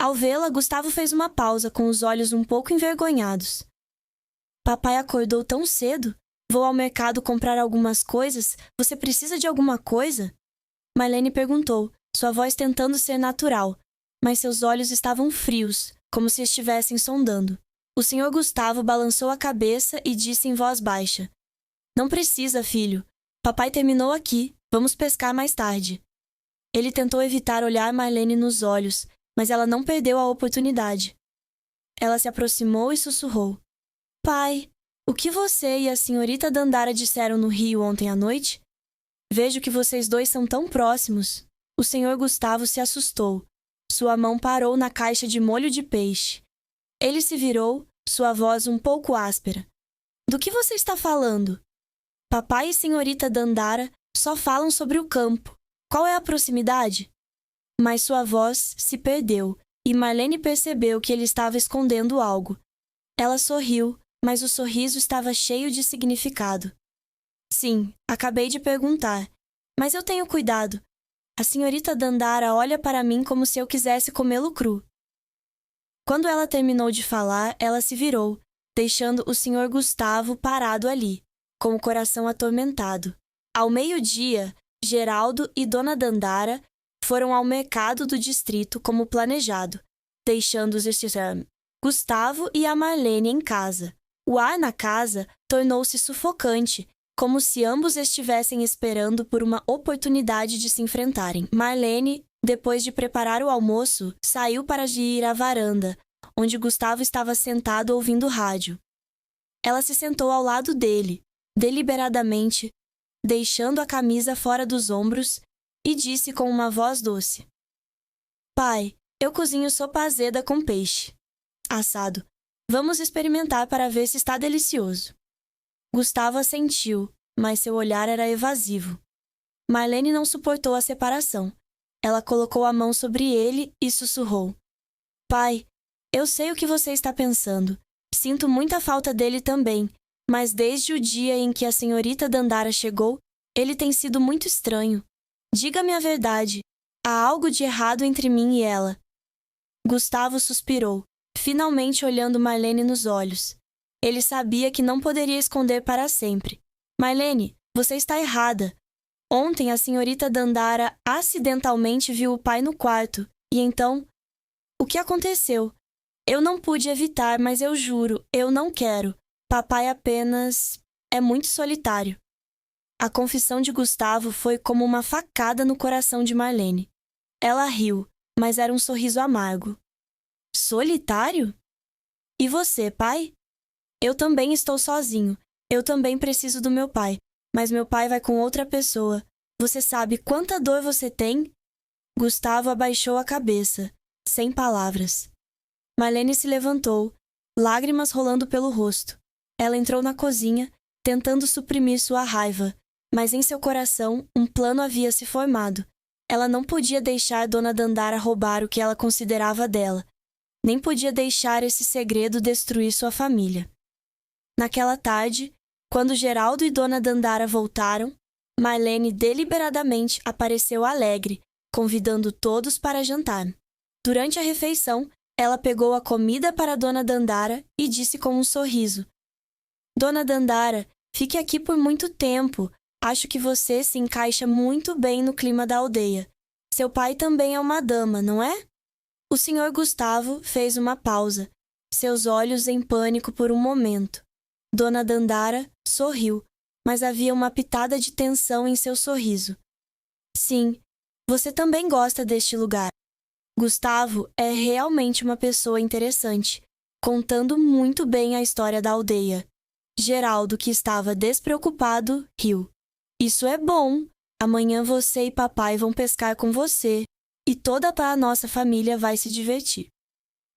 Ao vê-la, Gustavo fez uma pausa com os olhos um pouco envergonhados. Papai acordou tão cedo? Vou ao mercado comprar algumas coisas. Você precisa de alguma coisa? Marlene perguntou, sua voz tentando ser natural, mas seus olhos estavam frios, como se estivessem sondando. O Sr. Gustavo balançou a cabeça e disse em voz baixa: Não precisa, filho. Papai terminou aqui. Vamos pescar mais tarde. Ele tentou evitar olhar Marlene nos olhos, mas ela não perdeu a oportunidade. Ela se aproximou e sussurrou: Pai, o que você e a senhorita Dandara disseram no rio ontem à noite? Vejo que vocês dois são tão próximos. O Sr. Gustavo se assustou. Sua mão parou na caixa de molho de peixe. Ele se virou, sua voz um pouco áspera. Do que você está falando? Papai e senhorita Dandara só falam sobre o campo. Qual é a proximidade? Mas sua voz se perdeu, e Marlene percebeu que ele estava escondendo algo. Ela sorriu, mas o sorriso estava cheio de significado. Sim, acabei de perguntar. Mas eu tenho cuidado. A senhorita Dandara olha para mim como se eu quisesse comê-lo cru. Quando ela terminou de falar, ela se virou, deixando o Sr. Gustavo parado ali, com o coração atormentado. Ao meio-dia, Geraldo e Dona Dandara foram ao mercado do distrito como planejado, deixando os Gustavo e a Marlene em casa. O ar na casa tornou-se sufocante, como se ambos estivessem esperando por uma oportunidade de se enfrentarem. Marlene, depois de preparar o almoço, saiu para ir à varanda, onde Gustavo estava sentado ouvindo rádio. Ela se sentou ao lado dele, deliberadamente, deixando a camisa fora dos ombros, e disse com uma voz doce: Pai, eu cozinho sopa azeda com peixe assado. Vamos experimentar para ver se está delicioso. Gustavo assentiu, mas seu olhar era evasivo. Marlene não suportou a separação. Ela colocou a mão sobre ele e sussurrou: Pai, eu sei o que você está pensando. Sinto muita falta dele também, mas desde o dia em que a senhorita Dandara chegou, ele tem sido muito estranho. Diga-me a verdade. Há algo de errado entre mim e ela. Gustavo suspirou, finalmente olhando Marlene nos olhos. Ele sabia que não poderia esconder para sempre. Marlene, você está errada. Ontem a senhorita Dandara acidentalmente viu o pai no quarto. E então, o que aconteceu? Eu não pude evitar, mas eu juro, eu não quero. Papai apenas é muito solitário. A confissão de Gustavo foi como uma facada no coração de Marlene. Ela riu, mas era um sorriso amargo. Solitário? E você, pai? Eu também estou sozinho. Eu também preciso do meu pai. Mas meu pai vai com outra pessoa. Você sabe quanta dor você tem? Gustavo abaixou a cabeça, sem palavras. Marlene se levantou, lágrimas rolando pelo rosto. Ela entrou na cozinha, tentando suprimir sua raiva, mas em seu coração um plano havia se formado. Ela não podia deixar Dona Dandara roubar o que ela considerava dela, nem podia deixar esse segredo destruir sua família. Naquela tarde, quando Geraldo e Dona Dandara voltaram, Marlene deliberadamente apareceu alegre, convidando todos para jantar. Durante a refeição, ela pegou a comida para Dona Dandara e disse com um sorriso: Dona Dandara, fique aqui por muito tempo. Acho que você se encaixa muito bem no clima da aldeia. Seu pai também é uma dama, não é? O Sr. Gustavo fez uma pausa, seus olhos em pânico por um momento. Dona Dandara sorriu, mas havia uma pitada de tensão em seu sorriso. Sim, você também gosta deste lugar. Gustavo é realmente uma pessoa interessante, contando muito bem a história da aldeia. Geraldo, que estava despreocupado, riu. Isso é bom. Amanhã você e papai vão pescar com você e toda a nossa família vai se divertir.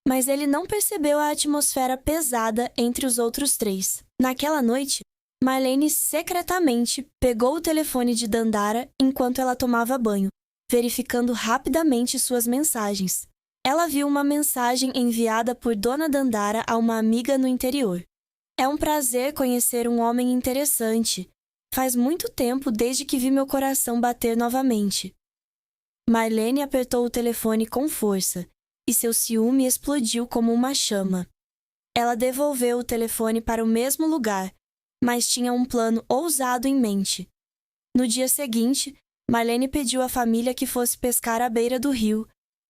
Mas ele não percebeu a atmosfera pesada entre os outros três. Naquela noite, Marlene secretamente pegou o telefone de Dandara enquanto ela tomava banho, verificando rapidamente suas mensagens. Ela viu uma mensagem enviada por Dona Dandara a uma amiga no interior. É um prazer conhecer um homem interessante. Faz muito tempo desde que vi meu coração bater novamente. Marlene apertou o telefone com força, e seu ciúme explodiu como uma chama. Ela devolveu o telefone para o mesmo lugar, mas tinha um plano ousado em mente. No dia seguinte, Marlene pediu à família que fosse pescar à beira do rio,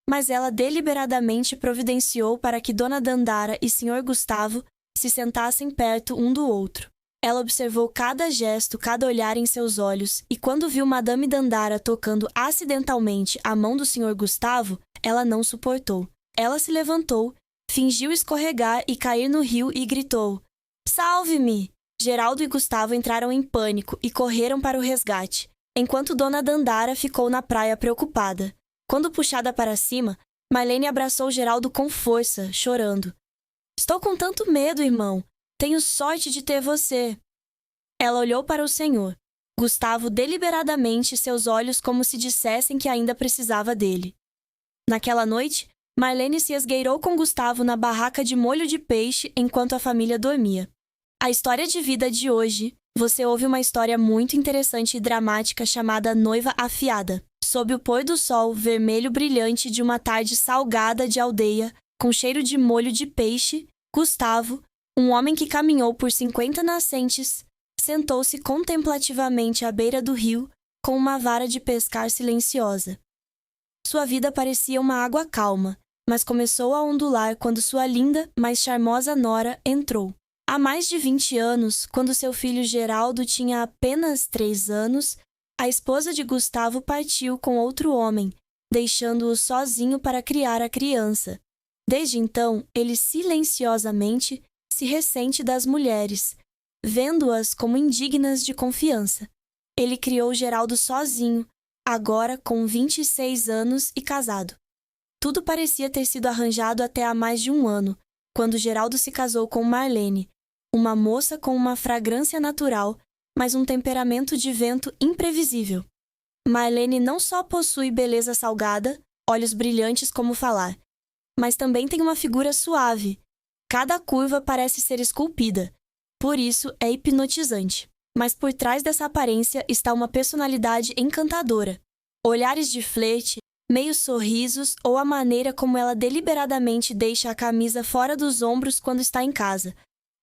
mas ela deliberadamente providenciou para que Dona Dandara e Sr. Gustavo se sentassem perto um do outro. Ela observou cada gesto, cada olhar em seus olhos, e quando viu Madame Dandara tocando acidentalmente a mão do Sr. Gustavo, ela não suportou. Ela se levantou, fingiu escorregar e cair no rio e gritou: "Salve-me!" Geraldo e Gustavo entraram em pânico e correram para o resgate, enquanto Dona Dandara ficou na praia preocupada. Quando puxada para cima, Marlene abraçou Geraldo com força, chorando. "Estou com tanto medo, irmão. Tenho sorte de ter você." Ela olhou para o senhor. Gustavo deliberadamente seus olhos como se dissessem que ainda precisava dele. Naquela noite, Marlene se esgueirou com Gustavo na barraca de molho de peixe enquanto a família dormia. A história de vida de hoje, você ouve uma história muito interessante e dramática chamada Noiva Afiada. Sob o pôr do sol vermelho brilhante de uma tarde salgada de aldeia, com cheiro de molho de peixe, Gustavo, um homem que caminhou por 50 nascentes, sentou-se contemplativamente à beira do rio com uma vara de pescar silenciosa. Sua vida parecia uma água calma, mas começou a ondular quando sua linda, mas charmosa nora entrou. Há mais de 20 anos, quando seu filho Geraldo tinha apenas 3 anos, a esposa de Gustavo partiu com outro homem, deixando-o sozinho para criar a criança. Desde então, ele silenciosamente se ressente das mulheres, vendo-as como indignas de confiança. Ele criou Geraldo sozinho, agora com 26 anos e casado. Tudo parecia ter sido arranjado até há mais de um ano, quando Geraldo se casou com Marlene, uma moça com uma fragrância natural, mas um temperamento de vento imprevisível. Marlene não só possui beleza salgada, olhos brilhantes como falar, mas também tem uma figura suave. Cada curva parece ser esculpida, por isso é hipnotizante. Mas por trás dessa aparência está uma personalidade encantadora. Olhares de flerte, meios sorrisos ou a maneira como ela deliberadamente deixa a camisa fora dos ombros quando está em casa,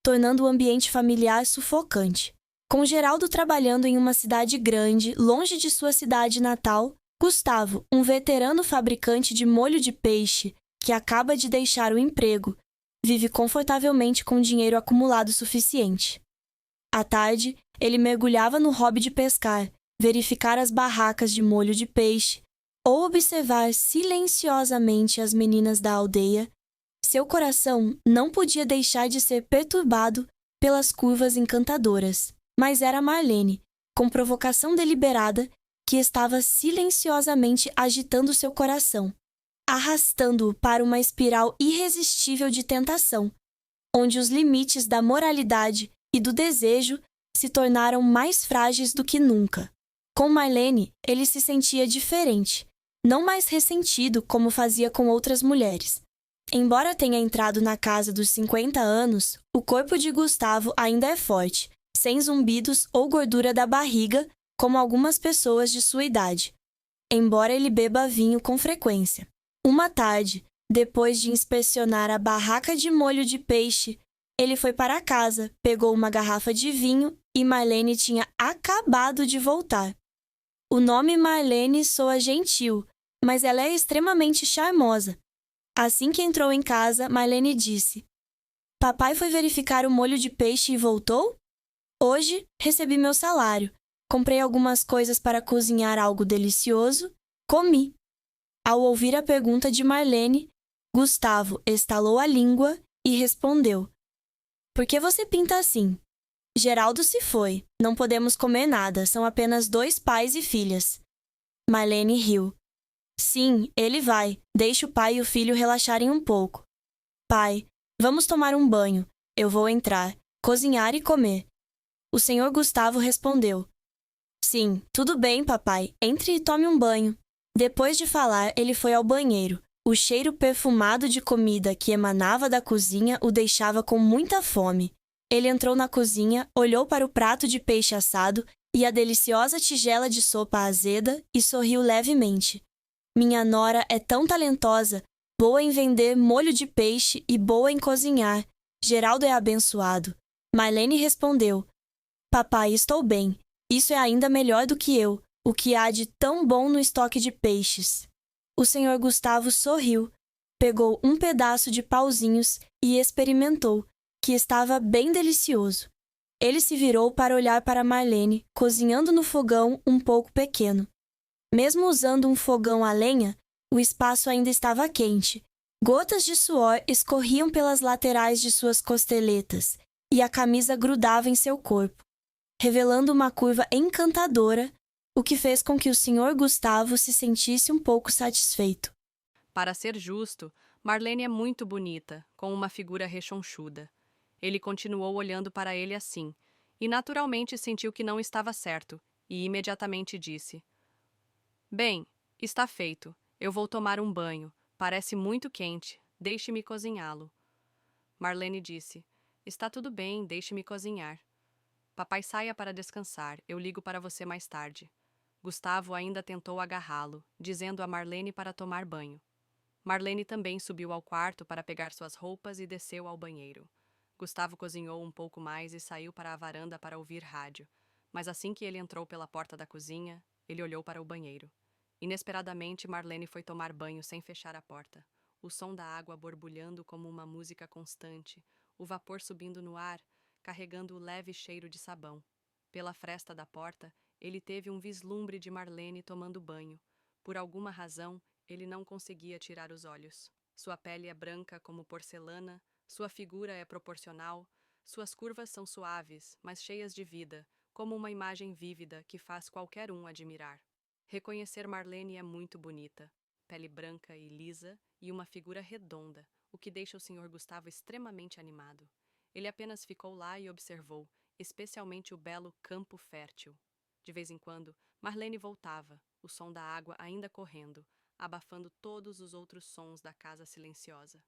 tornando o ambiente familiar sufocante. Com Geraldo trabalhando em uma cidade grande, longe de sua cidade natal, Gustavo, um veterano fabricante de molho de peixe, que acaba de deixar o emprego, vive confortavelmente com dinheiro acumulado suficiente. À tarde, ele mergulhava no hobby de pescar, verificar as barracas de molho de peixe, ou observar silenciosamente as meninas da aldeia. Seu coração não podia deixar de ser perturbado pelas curvas encantadoras. Mas era Marlene, com provocação deliberada, que estava silenciosamente agitando seu coração, arrastando-o para uma espiral irresistível de tentação, onde os limites da moralidade e do desejo se tornaram mais frágeis do que nunca. Com Marlene, ele se sentia diferente, não mais ressentido como fazia com outras mulheres. Embora tenha entrado na casa dos 50 anos, o corpo de Gustavo ainda é forte, sem zumbidos ou gordura da barriga, como algumas pessoas de sua idade, embora ele beba vinho com frequência. Uma tarde, depois de inspecionar a barraca de molho de peixe, ele foi para casa, pegou uma garrafa de vinho e Marlene tinha acabado de voltar. O nome Marlene soa gentil, mas ela é extremamente charmosa. Assim que entrou em casa, Marlene disse: "Papai foi verificar o molho de peixe e voltou? Hoje, recebi meu salário. Comprei algumas coisas para cozinhar algo delicioso. Comi." Ao ouvir a pergunta de Marlene, Gustavo estalou a língua e respondeu: "Por que você pinta assim? Geraldo se foi. Não podemos comer nada. São apenas 2 pais e filhas." Marlene riu. "Sim, ele vai. Deixe o pai e o filho relaxarem um pouco." "Pai, vamos tomar um banho. Eu vou entrar, cozinhar e comer." O senhor Gustavo respondeu: "Sim, tudo bem, papai. Entre e tome um banho." Depois de falar, ele foi ao banheiro. O cheiro perfumado de comida que emanava da cozinha o deixava com muita fome. Ele entrou na cozinha, olhou para o prato de peixe assado e a deliciosa tigela de sopa azeda e sorriu levemente. "Minha nora é tão talentosa, boa em vender molho de peixe e boa em cozinhar. Geraldo é abençoado. Marlene respondeu: Papai, estou bem. Isso é ainda melhor do que eu. O que há de tão bom no estoque de peixes? O senhor Gustavo sorriu, pegou um pedaço de pauzinhos e experimentou, que estava bem delicioso. Ele se virou para olhar para Marlene, cozinhando no fogão um pouco pequeno. Mesmo usando um fogão a lenha, o espaço ainda estava quente. Gotas de suor escorriam pelas laterais de suas costeletas e a camisa grudava em seu corpo, revelando uma curva encantadora, o que fez com que o senhor Gustavo se sentisse um pouco satisfeito. Para ser justo, Marlene é muito bonita, com uma figura rechonchuda. Ele continuou olhando para ele assim, e naturalmente sentiu que não estava certo, e imediatamente disse: Bem, está feito. Eu vou tomar um banho. Parece muito quente. Deixe-me cozinhá-lo. Marlene disse: Está tudo bem, deixe-me cozinhar. Papai saia para descansar. Eu ligo para você mais tarde. Gustavo ainda tentou agarrá-lo, dizendo a Marlene para tomar banho. Marlene também subiu ao quarto para pegar suas roupas e desceu ao banheiro. Gustavo cozinhou um pouco mais e saiu para a varanda para ouvir rádio. Mas assim que ele entrou pela porta da cozinha, ele olhou para o banheiro. Inesperadamente, Marlene foi tomar banho sem fechar a porta. O som da água borbulhando como uma música constante, o vapor subindo no ar, carregando o leve cheiro de sabão. Pela fresta da porta, ele teve um vislumbre de Marlene tomando banho. Por alguma razão, ele não conseguia tirar os olhos. Sua pele é branca como porcelana, sua figura é proporcional, suas curvas são suaves, mas cheias de vida, como uma imagem vívida que faz qualquer um admirar. Reconhecer Marlene é muito bonita. Pele branca e lisa e uma figura redonda, o que deixa o Sr. Gustavo extremamente animado. Ele apenas ficou lá e observou, especialmente o belo campo fértil. De vez em quando, Marlene voltava, o som da água ainda correndo, abafando todos os outros sons da casa silenciosa.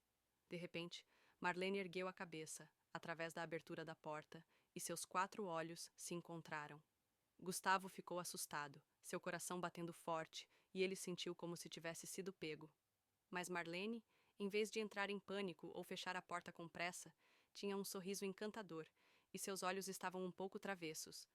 De repente, Marlene ergueu a cabeça, através da abertura da porta, e seus 4 olhos se encontraram. Gustavo ficou assustado, seu coração batendo forte, e ele sentiu como se tivesse sido pego. Mas Marlene, em vez de entrar em pânico ou fechar a porta com pressa, tinha um sorriso encantador, e seus olhos estavam um pouco travessos.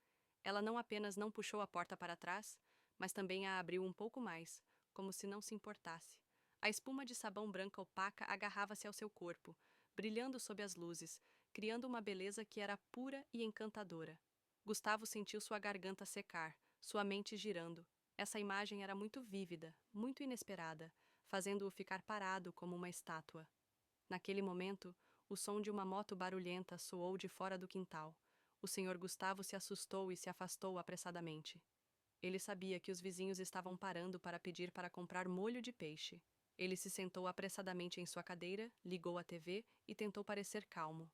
Ela não apenas não puxou a porta para trás, mas também a abriu um pouco mais, como se não se importasse. A espuma de sabão branca opaca agarrava-se ao seu corpo, brilhando sob as luzes, criando uma beleza que era pura e encantadora. Gustavo sentiu sua garganta secar, sua mente girando. Essa imagem era muito vívida, muito inesperada, fazendo-o ficar parado como uma estátua. Naquele momento, o som de uma moto barulhenta soou de fora do quintal. O senhor Gustavo se assustou e se afastou apressadamente. Ele sabia que os vizinhos estavam parando para pedir para comprar molho de peixe. Ele se sentou apressadamente em sua cadeira, ligou a TV e tentou parecer calmo.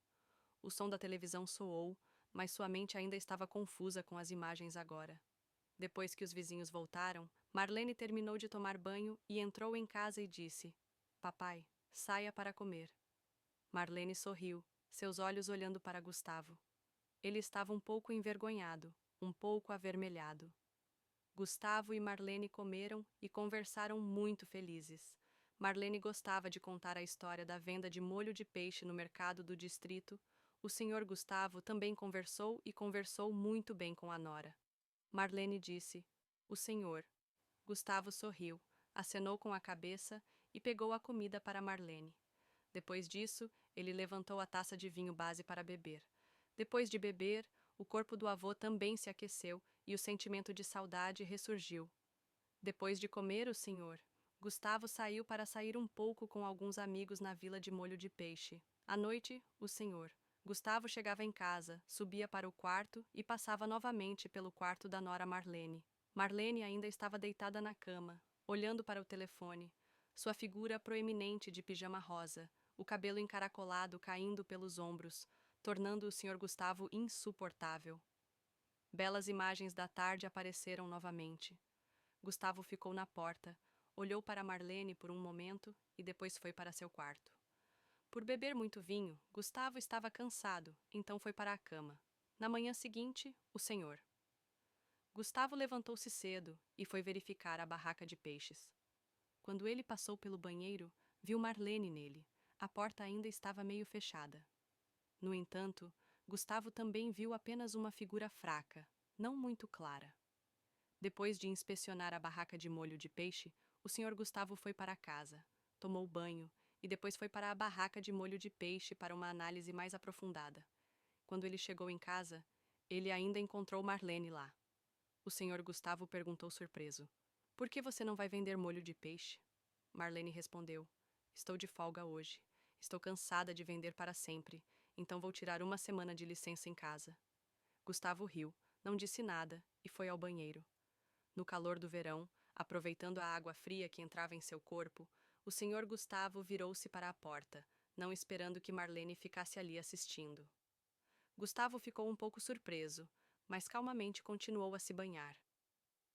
O som da televisão soou, mas sua mente ainda estava confusa com as imagens agora. Depois que os vizinhos voltaram, Marlene terminou de tomar banho e entrou em casa e disse: Papai, saia para comer. Marlene sorriu, seus olhos olhando para Gustavo. Ele estava um pouco envergonhado, um pouco avermelhado. Gustavo e Marlene comeram e conversaram muito felizes. Marlene gostava de contar a história da venda de molho de peixe no mercado do distrito. O senhor Gustavo também conversou e conversou muito bem com a nora. Marlene disse: O senhor. Gustavo sorriu, acenou com a cabeça e pegou a comida para Marlene. Depois disso, ele levantou a taça de vinho base para beber. Depois de beber, o corpo do avô também se aqueceu e o sentimento de saudade ressurgiu. Depois de comer, o senhor, Gustavo saiu para sair um pouco com alguns amigos na vila de molho de peixe. À noite, o senhor. Gustavo chegava em casa, subia para o quarto e passava novamente pelo quarto da nora Marlene. Marlene ainda estava deitada na cama, olhando para o telefone, sua figura proeminente de pijama rosa, o cabelo encaracolado caindo pelos ombros, tornando o Sr. Gustavo insuportável. Belas imagens da tarde apareceram novamente. Gustavo ficou na porta, olhou para Marlene por um momento e depois foi para seu quarto. Por beber muito vinho, Gustavo estava cansado, então foi para a cama. Na manhã seguinte, o senhor. Gustavo levantou-se cedo e foi verificar a barraca de peixes. Quando ele passou pelo banheiro, viu Marlene nele. A porta ainda estava meio fechada. No entanto, Gustavo também viu apenas uma figura fraca, não muito clara. Depois de inspecionar a barraca de molho de peixe, o Sr. Gustavo foi para casa, tomou banho e depois foi para a barraca de molho de peixe para uma análise mais aprofundada. Quando ele chegou em casa, ele ainda encontrou Marlene lá. O Sr. Gustavo perguntou surpreso: "Por que você não vai vender molho de peixe?" Marlene respondeu: "Estou de folga hoje. Estou cansada de vender para sempre, então vou tirar uma semana de licença em casa." Gustavo riu, não disse nada e foi ao banheiro. No calor do verão, aproveitando a água fria que entrava em seu corpo, o Sr. Gustavo virou-se para a porta, não esperando que Marlene ficasse ali assistindo. Gustavo ficou um pouco surpreso, mas calmamente continuou a se banhar.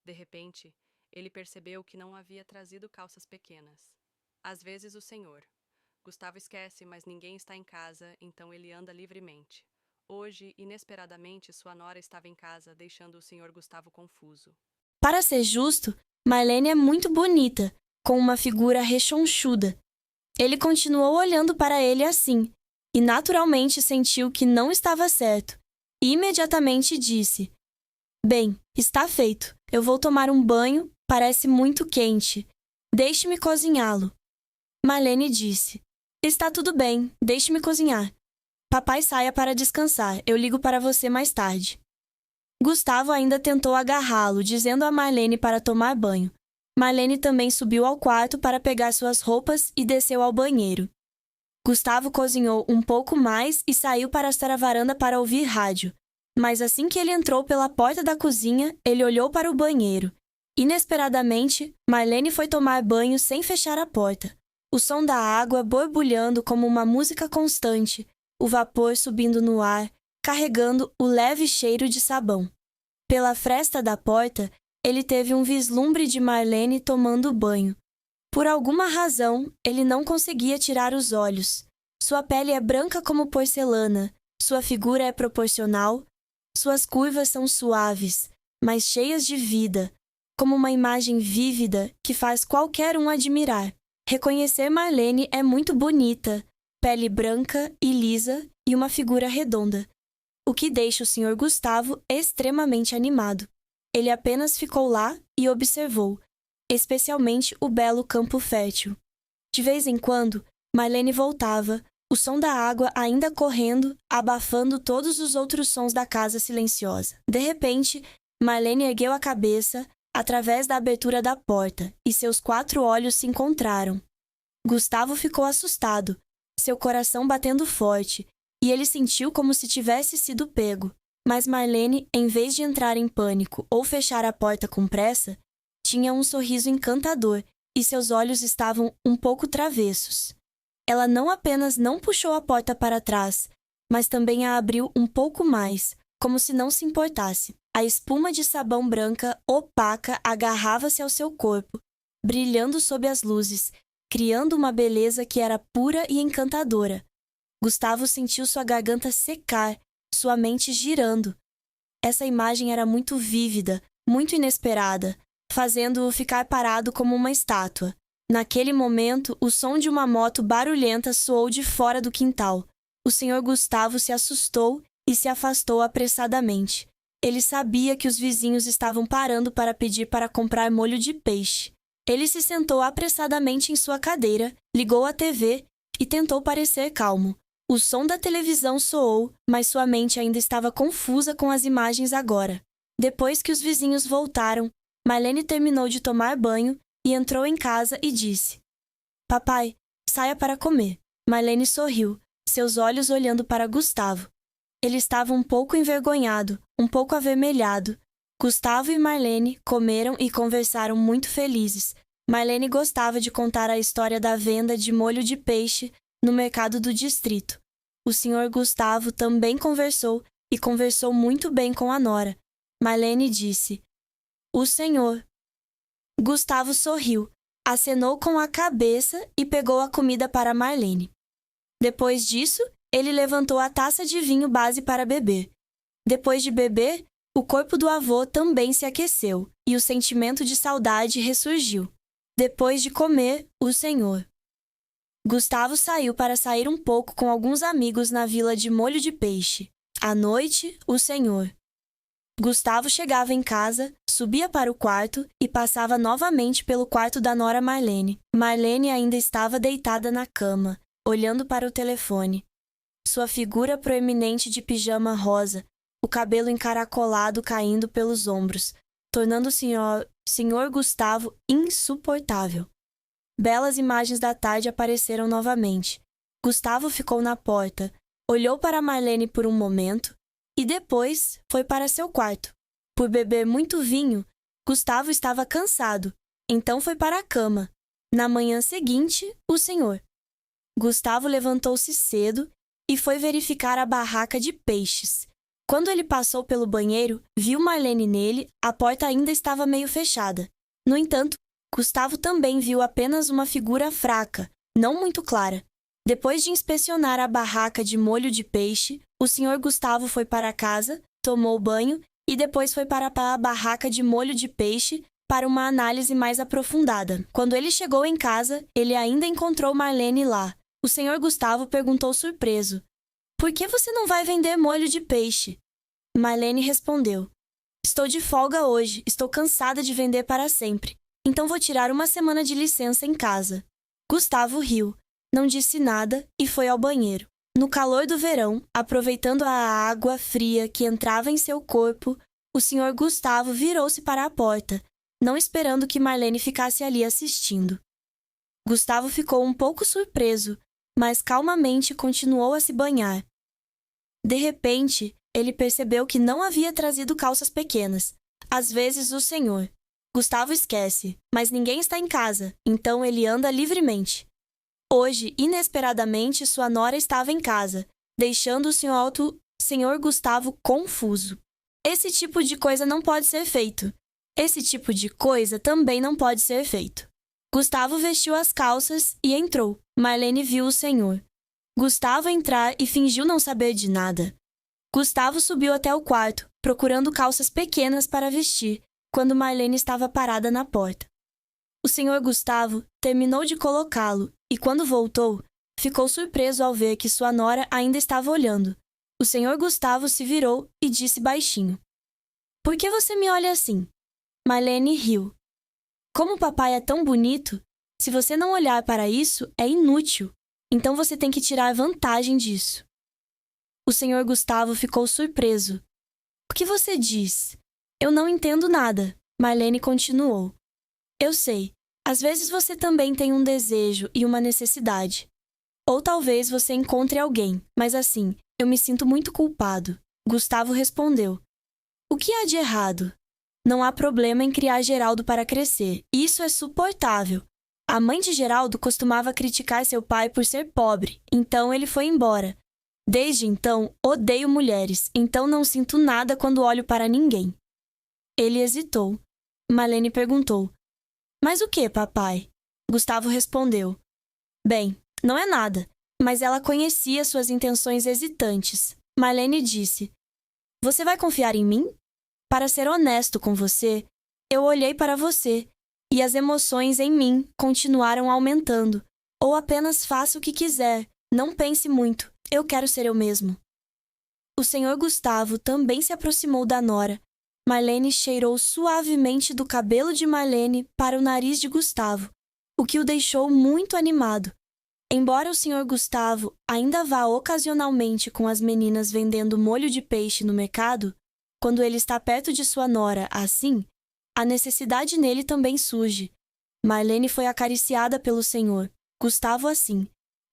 De repente, ele percebeu que não havia trazido calças pequenas. Às vezes o senhor. Gustavo esquece, mas ninguém está em casa, então ele anda livremente. Hoje, inesperadamente, sua nora estava em casa, deixando o Sr. Gustavo confuso. Para ser justo, Marlene é muito bonita, com uma figura rechonchuda. Ele continuou olhando para ele assim, e naturalmente sentiu que não estava certo, e imediatamente disse: "Bem, está feito. Eu vou tomar um banho, parece muito quente. Deixe-me cozinhá-lo." Marlene disse: "Está tudo bem, deixe-me cozinhar. Papai saia para descansar, eu ligo para você mais tarde." Gustavo ainda tentou agarrá-lo, dizendo a Marlene para tomar banho. Marlene também subiu ao quarto para pegar suas roupas e desceu ao banheiro. Gustavo cozinhou um pouco mais e saiu para estar à varanda para ouvir rádio. Mas assim que ele entrou pela porta da cozinha, ele olhou para o banheiro. Inesperadamente, Marlene foi tomar banho sem fechar a porta. O som da água borbulhando como uma música constante, o vapor subindo no ar, carregando o leve cheiro de sabão. Pela fresta da porta, ele teve um vislumbre de Marlene tomando banho. Por alguma razão, ele não conseguia tirar os olhos. Sua pele é branca como porcelana, sua figura é proporcional, suas curvas são suaves, mas cheias de vida, como uma imagem vívida que faz qualquer um admirar. Reconhecer Marlene é muito bonita, pele branca e lisa e uma figura redonda, o que deixa o Sr. Gustavo extremamente animado. Ele apenas ficou lá e observou, especialmente o belo campo fértil. De vez em quando, Marlene voltava, o som da água ainda correndo, abafando todos os outros sons da casa silenciosa. De repente, Marlene ergueu a cabeça através da abertura da porta e seus 4 olhos se encontraram. Gustavo ficou assustado, seu coração batendo forte, e ele sentiu como se tivesse sido pego. Mas Marlene, em vez de entrar em pânico ou fechar a porta com pressa, tinha um sorriso encantador e seus olhos estavam um pouco travessos. Ela não apenas não puxou a porta para trás, mas também a abriu um pouco mais, como se não se importasse. A espuma de sabão branca opaca agarrava-se ao seu corpo, brilhando sob as luzes, criando uma beleza que era pura e encantadora. Gustavo sentiu sua garganta secar, sua mente girando. Essa imagem era muito vívida, muito inesperada, fazendo-o ficar parado como uma estátua. Naquele momento, o som de uma moto barulhenta soou de fora do quintal. O Sr. Gustavo se assustou e se afastou apressadamente. Ele sabia que os vizinhos estavam parando para pedir para comprar molho de peixe. Ele se sentou apressadamente em sua cadeira, ligou a TV e tentou parecer calmo. O som da televisão soou, mas sua mente ainda estava confusa com as imagens agora. Depois que os vizinhos voltaram, Marlene terminou de tomar banho e entrou em casa e disse: "Papai, saia para comer." Marlene sorriu, seus olhos olhando para Gustavo. Ele estava um pouco envergonhado, um pouco avermelhado. Gustavo e Marlene comeram e conversaram muito felizes. Marlene gostava de contar a história da venda de molho de peixe no mercado do distrito. O Sr. Gustavo também conversou e conversou muito bem com a nora. Marlene disse: "O senhor." Gustavo sorriu, acenou com a cabeça e pegou a comida para Marlene. Depois disso, ele levantou a taça de vinho base para beber. Depois de beber, o corpo do avô também se aqueceu e o sentimento de saudade ressurgiu. Depois de comer, o senhor Gustavo saiu para sair um pouco com alguns amigos na vila de Molho de Peixe. À noite, o senhor. Gustavo chegava em casa, subia para o quarto e passava novamente pelo quarto da nora Marlene. Marlene ainda estava deitada na cama, olhando para o telefone. Sua figura proeminente de pijama rosa, o cabelo encaracolado caindo pelos ombros, tornando o senhor Gustavo insuportável. Belas imagens da tarde apareceram novamente. Gustavo ficou na porta, olhou para Marlene por um momento e depois foi para seu quarto. Por beber muito vinho, Gustavo estava cansado, então foi para a cama. Na manhã seguinte, o senhor. Gustavo levantou-se cedo e foi verificar a barraca de peixes. Quando ele passou pelo banheiro, viu Marlene nele, a porta ainda estava meio fechada. No entanto, Gustavo também viu apenas uma figura fraca, não muito clara. Depois de inspecionar a barraca de molho de peixe, o senhor Gustavo foi para casa, tomou banho e depois foi para a barraca de molho de peixe para uma análise mais aprofundada. Quando ele chegou em casa, ele ainda encontrou Marlene lá. O senhor Gustavo perguntou surpreso: "Por que você não vai vender molho de peixe?" Marlene respondeu: "Estou de folga hoje, estou cansada de vender para sempre. Então vou tirar uma semana de licença em casa." Gustavo riu, não disse nada e foi ao banheiro. No calor do verão, aproveitando a água fria que entrava em seu corpo, o senhor Gustavo virou-se para a porta, não esperando que Marlene ficasse ali assistindo. Gustavo ficou um pouco surpreso, mas calmamente continuou a se banhar. De repente, ele percebeu que não havia trazido calças pequenas. Às vezes o senhor Gustavo esquece, mas ninguém está em casa, então ele anda livremente. Hoje, inesperadamente, sua nora estava em casa, deixando o senhor Gustavo confuso. Esse tipo de coisa não pode ser feito. Esse tipo de coisa também não pode ser feito. Gustavo vestiu as calças e entrou. Marlene viu o senhor Gustavo entrar e fingiu não saber de nada. Gustavo subiu até o quarto, procurando calças pequenas para vestir, quando Marlene estava parada na porta. O senhor Gustavo terminou de colocá-lo e, quando voltou, ficou surpreso ao ver que sua nora ainda estava olhando. O senhor Gustavo se virou e disse baixinho: "Por que você me olha assim?" Marlene riu. "Como o papai é tão bonito, se você não olhar para isso, é inútil. Então você tem que tirar vantagem disso." O senhor Gustavo ficou surpreso. "O que você diz?" "Eu não entendo nada." Marlene continuou. "Eu sei. Às vezes você também tem um desejo e uma necessidade. Ou talvez você encontre alguém, mas assim, eu me sinto muito culpado." Gustavo respondeu: "O que há de errado? Não há problema em criar Geraldo para crescer. Isso é suportável. A mãe de Geraldo costumava criticar seu pai por ser pobre, então ele foi embora. Desde então, odeio mulheres, então não sinto nada quando olho para ninguém." Ele hesitou. Marlene perguntou: "Mas o que, papai?" Gustavo respondeu: "Bem, não é nada, mas ela conhecia suas intenções hesitantes." Marlene disse: "Você vai confiar em mim? Para ser honesto com você, eu olhei para você, e as emoções em mim continuaram aumentando. Ou apenas faça o que quiser, não pense muito, eu quero ser eu mesmo." O senhor Gustavo também se aproximou da nora. Marlene cheirou suavemente do cabelo de Marlene para o nariz de Gustavo, o que o deixou muito animado. Embora o senhor Gustavo ainda vá ocasionalmente com as meninas vendendo molho de peixe no mercado, quando ele está perto de sua nora assim, a necessidade nele também surge. Marlene foi acariciada pelo senhor Gustavo assim,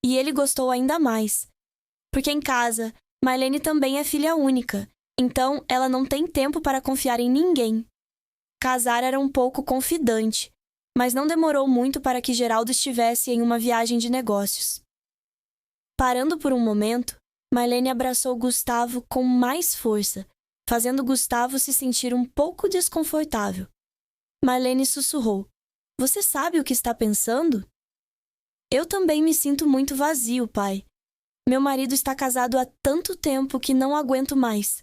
e ele gostou ainda mais. Porque em casa, Marlene também é filha única, então ela não tem tempo para confiar em ninguém. Casar era um pouco confidante, mas não demorou muito para que Geraldo estivesse em uma viagem de negócios. Parando por um momento, Marlene abraçou Gustavo com mais força, fazendo Gustavo se sentir um pouco desconfortável. Marlene sussurrou: "Você sabe o que está pensando?" "Eu também me sinto muito vazio, pai. Meu marido está casado há tanto tempo que não aguento mais."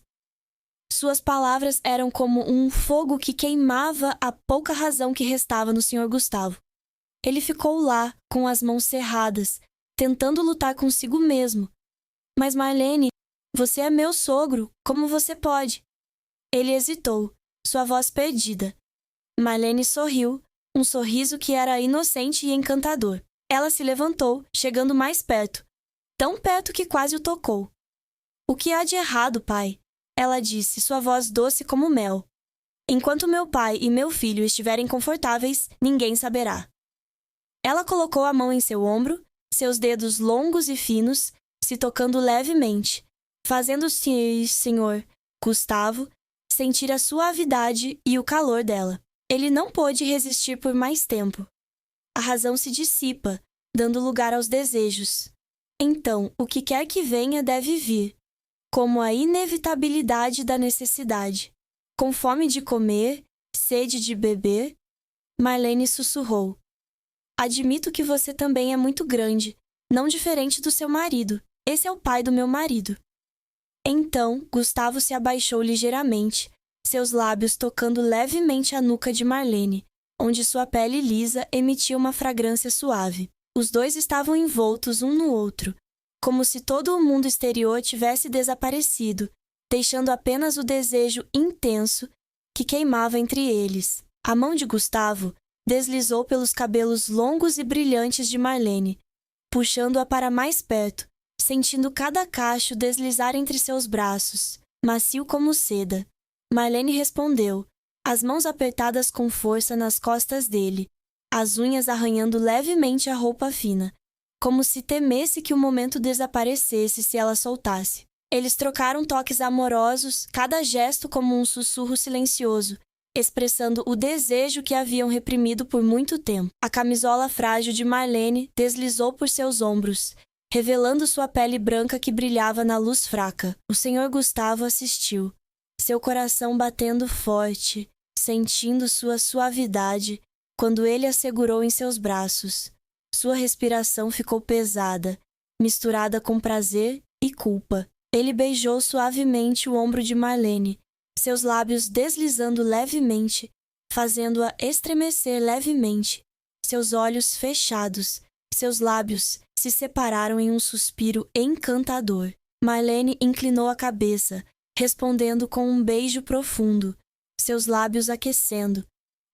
Suas palavras eram como um fogo que queimava a pouca razão que restava no senhor Gustavo. Ele ficou lá, com as mãos cerradas, tentando lutar consigo mesmo. Mas Marlene, você é meu sogro, como você pode? Ele hesitou, sua voz perdida. Marlene sorriu, um sorriso que era inocente e encantador. Ela se levantou, chegando mais perto, tão perto que quase o tocou. O que há de errado, pai? Ela disse, sua voz doce como mel. Enquanto meu pai e meu filho estiverem confortáveis, ninguém saberá. Ela colocou a mão em seu ombro, seus dedos longos e finos, se tocando levemente, fazendo-se, senhor Gustavo, sentir a suavidade e o calor dela. Ele não pôde resistir por mais tempo. A razão se dissipa, dando lugar aos desejos. Então, o que quer que venha deve vir, como a inevitabilidade da necessidade. Com fome de comer, sede de beber, Marlene sussurrou. Admito que você também é muito grande, não diferente do seu marido. Esse é o pai do meu marido. Então, Gustavo se abaixou ligeiramente, seus lábios tocando levemente a nuca de Marlene, onde sua pele lisa emitia uma fragrância suave. Os dois estavam envoltos um no outro, como se todo o mundo exterior tivesse desaparecido, deixando apenas o desejo intenso que queimava entre eles. A mão de Gustavo deslizou pelos cabelos longos e brilhantes de Marlene, puxando-a para mais perto, sentindo cada cacho deslizar entre seus braços, macio como seda. Marlene respondeu, as mãos apertadas com força nas costas dele, as unhas arranhando levemente a roupa fina, como se temesse que o momento desaparecesse se ela soltasse. Eles trocaram toques amorosos, cada gesto como um sussurro silencioso, expressando o desejo que haviam reprimido por muito tempo. A camisola frágil de Marlene deslizou por seus ombros, revelando sua pele branca que brilhava na luz fraca. O senhor Gustavo assistiu, seu coração batendo forte, sentindo sua suavidade, quando ele a segurou em seus braços. Sua respiração ficou pesada, misturada com prazer e culpa. Ele beijou suavemente o ombro de Marlene, seus lábios deslizando levemente, fazendo-a estremecer levemente. Seus olhos fechados, seus lábios se separaram em um suspiro encantador. Marlene inclinou a cabeça, respondendo com um beijo profundo, seus lábios aquecendo,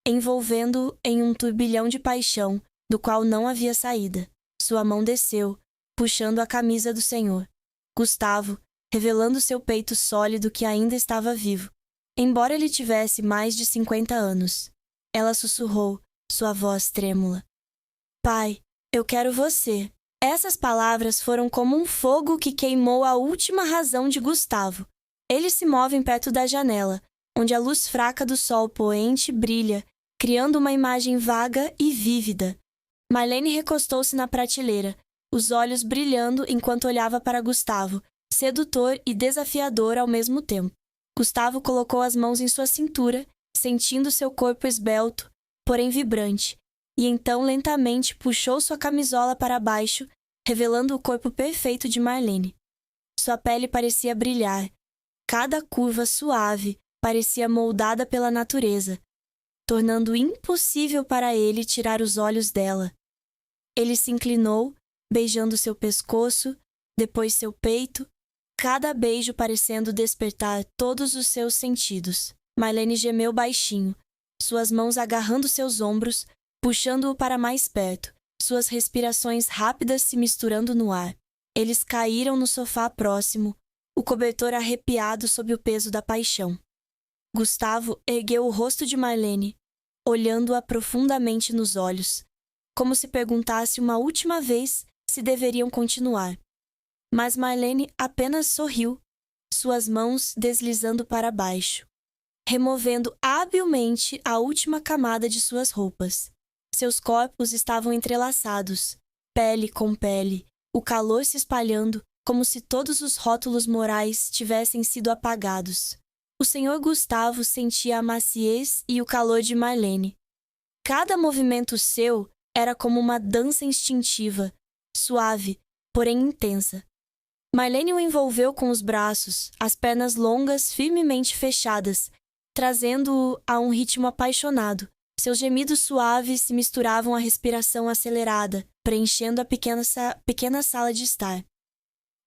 envolvendo-o em um turbilhão de paixão, do qual não havia saída. Sua mão desceu, puxando a camisa do senhor Gustavo, revelando seu peito sólido que ainda estava vivo, embora ele tivesse mais de 50 anos. Ela sussurrou, sua voz trêmula. Pai, eu quero você. Essas palavras foram como um fogo que queimou a última razão de Gustavo. Eles se movem perto da janela, onde a luz fraca do sol poente brilha, criando uma imagem vaga e vívida. Marlene recostou-se na prateleira, os olhos brilhando enquanto olhava para Gustavo, sedutor e desafiador ao mesmo tempo. Gustavo colocou as mãos em sua cintura, sentindo seu corpo esbelto, porém vibrante, e então lentamente puxou sua camisola para baixo, revelando o corpo perfeito de Marlene. Sua pele parecia brilhar. Cada curva suave parecia moldada pela natureza, tornando impossível para ele tirar os olhos dela. Ele se inclinou, beijando seu pescoço, depois seu peito, cada beijo parecendo despertar todos os seus sentidos. Marlene gemeu baixinho, suas mãos agarrando seus ombros, puxando-o para mais perto, suas respirações rápidas se misturando no ar. Eles caíram no sofá próximo, o cobertor arrepiado sob o peso da paixão. Gustavo ergueu o rosto de Marlene, olhando-a profundamente nos olhos, como se perguntasse uma última vez se deveriam continuar. Mas Marlene apenas sorriu, suas mãos deslizando para baixo, removendo habilmente a última camada de suas roupas. Seus corpos estavam entrelaçados, pele com pele, o calor se espalhando como se todos os rótulos morais tivessem sido apagados. O senhor Gustavo sentia a maciez e o calor de Marlene. Cada movimento seu era como uma dança instintiva, suave, porém intensa. Marlene o envolveu com os braços, as pernas longas firmemente fechadas, trazendo-o a um ritmo apaixonado. Seus gemidos suaves se misturavam à respiração acelerada, preenchendo a pequena sala de estar.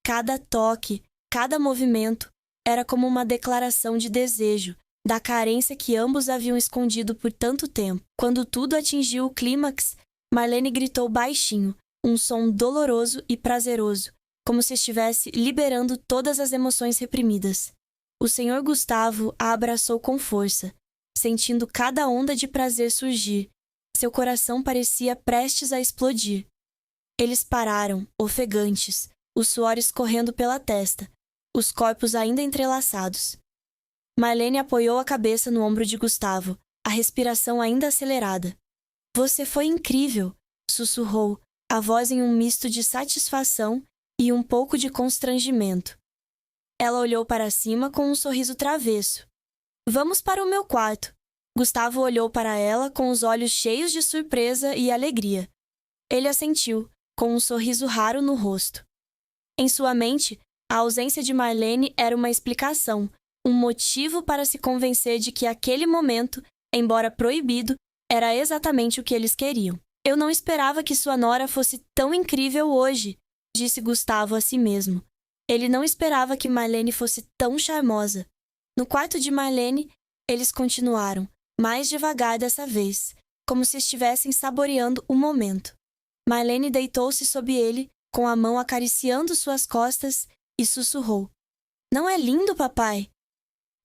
Cada toque, cada movimento era como uma declaração de desejo, da carência que ambos haviam escondido por tanto tempo. Quando tudo atingiu o clímax, Marlene gritou baixinho, um som doloroso e prazeroso, como se estivesse liberando todas as emoções reprimidas. O Sr. Gustavo a abraçou com força, sentindo cada onda de prazer surgir. Seu coração parecia prestes a explodir. Eles pararam, ofegantes, o suor escorrendo pela testa, os corpos ainda entrelaçados. Marlene apoiou a cabeça no ombro de Gustavo, a respiração ainda acelerada. "Você foi incrível", sussurrou, a voz em um misto de satisfação e um pouco de constrangimento. Ela olhou para cima com um sorriso travesso. "Vamos para o meu quarto." Gustavo olhou para ela com os olhos cheios de surpresa e alegria. Ele assentiu, com um sorriso raro no rosto. Em sua mente, a ausência de Marlene era uma explicação, um motivo para se convencer de que aquele momento, embora proibido, era exatamente o que eles queriam. "Eu não esperava que sua nora fosse tão incrível hoje", disse Gustavo a si mesmo. Ele não esperava que Marlene fosse tão charmosa. No quarto de Marlene, eles continuaram, mais devagar dessa vez, como se estivessem saboreando o momento. Marlene deitou-se sob ele, com a mão acariciando suas costas, e sussurrou: "Não é lindo, papai?"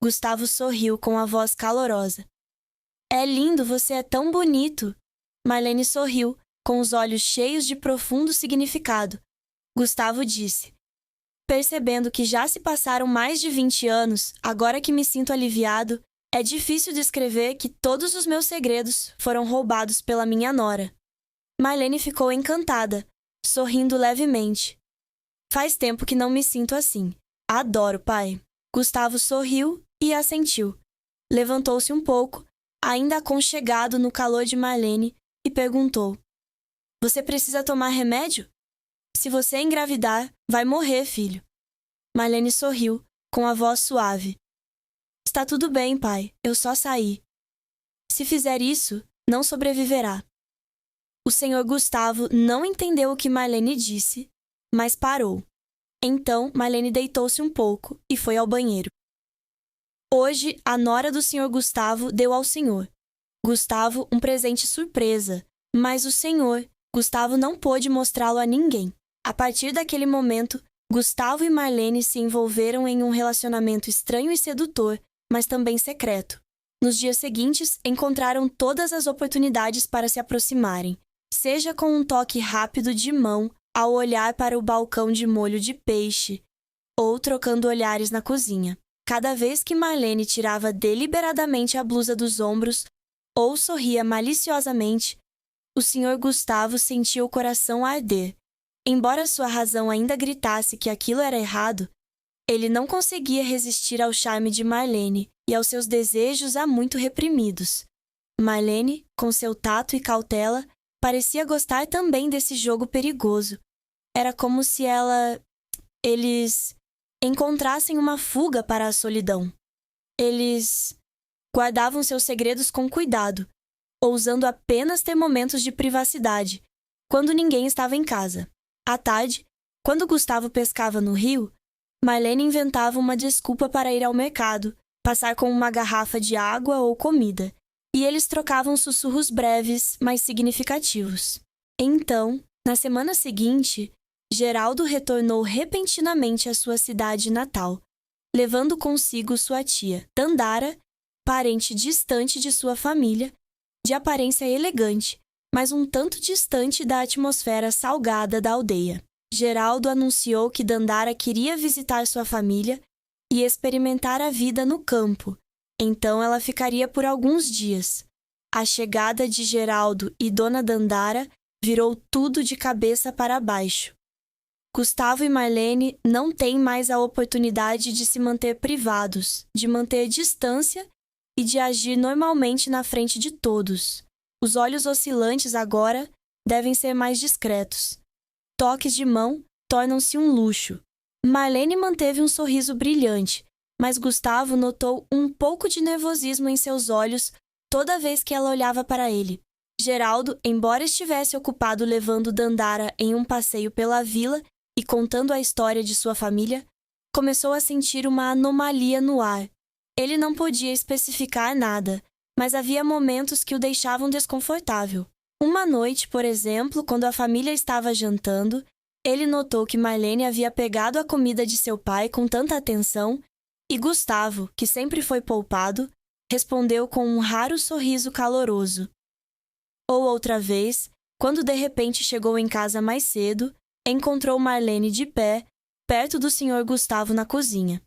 Gustavo sorriu com a voz calorosa. "É lindo, você é tão bonito." Marlene sorriu, com os olhos cheios de profundo significado. Gustavo disse: "Percebendo que já se passaram mais de 20 anos, agora que me sinto aliviado, é difícil descrever que todos os meus segredos foram roubados pela minha nora." Marlene ficou encantada, sorrindo levemente. "Faz tempo que não me sinto assim. Adoro, pai." Gustavo sorriu e assentiu. Levantou-se um pouco, ainda aconchegado no calor de Marlene, e perguntou: "Você precisa tomar remédio? Se você engravidar, vai morrer, filho." Marlene sorriu, com a voz suave. "Está tudo bem, pai. Eu só saí." "Se fizer isso, não sobreviverá." O Sr. Gustavo não entendeu o que Marlene disse, mas parou. Então, Marlene deitou-se um pouco e foi ao banheiro. Hoje, a nora do Sr. Gustavo deu ao senhor Gustavo um presente surpresa, mas o Sr. Gustavo não pôde mostrá-lo a ninguém. A partir daquele momento, Gustavo e Marlene se envolveram em um relacionamento estranho e sedutor, mas também secreto. Nos dias seguintes, encontraram todas as oportunidades para se aproximarem, seja com um toque rápido de mão ao olhar para o balcão de molho de peixe, ou trocando olhares na cozinha. Cada vez que Marlene tirava deliberadamente a blusa dos ombros ou sorria maliciosamente, o Sr. Gustavo sentia o coração arder. Embora sua razão ainda gritasse que aquilo era errado, ele não conseguia resistir ao charme de Marlene e aos seus desejos há muito reprimidos. Marlene, com seu tato e cautela, parecia gostar também desse jogo perigoso. Era como se eles encontrassem uma fuga para a solidão. Eles guardavam seus segredos com cuidado, ousando apenas ter momentos de privacidade, quando ninguém estava em casa. À tarde, quando Gustavo pescava no rio, Marlene inventava uma desculpa para ir ao mercado, passar com uma garrafa de água ou comida, e eles trocavam sussurros breves, mas significativos. Então, na semana seguinte, Geraldo retornou repentinamente à sua cidade natal, levando consigo sua tia, Dandara, parente distante de sua família, de aparência elegante, mas um tanto distante da atmosfera salgada da aldeia. Geraldo anunciou que Dandara queria visitar sua família e experimentar a vida no campo, então ela ficaria por alguns dias. A chegada de Geraldo e Dona Dandara virou tudo de cabeça para baixo. Gustavo e Marlene não têm mais a oportunidade de se manter privados, de manter distância e de agir normalmente na frente de todos. Os olhos oscilantes agora devem ser mais discretos. Toques de mão tornam-se um luxo. Marlene manteve um sorriso brilhante, mas Gustavo notou um pouco de nervosismo em seus olhos toda vez que ela olhava para ele. Geraldo, embora estivesse ocupado levando Dandara em um passeio pela vila e contando a história de sua família, começou a sentir uma anomalia no ar. Ele não podia especificar nada, mas havia momentos que o deixavam desconfortável. Uma noite, por exemplo, quando a família estava jantando, ele notou que Marlene havia pegado a comida de seu pai com tanta atenção e Gustavo, que sempre foi poupado, respondeu com um raro sorriso caloroso. Ou outra vez, quando de repente chegou em casa mais cedo, encontrou Marlene de pé, perto do Sr. Gustavo na cozinha.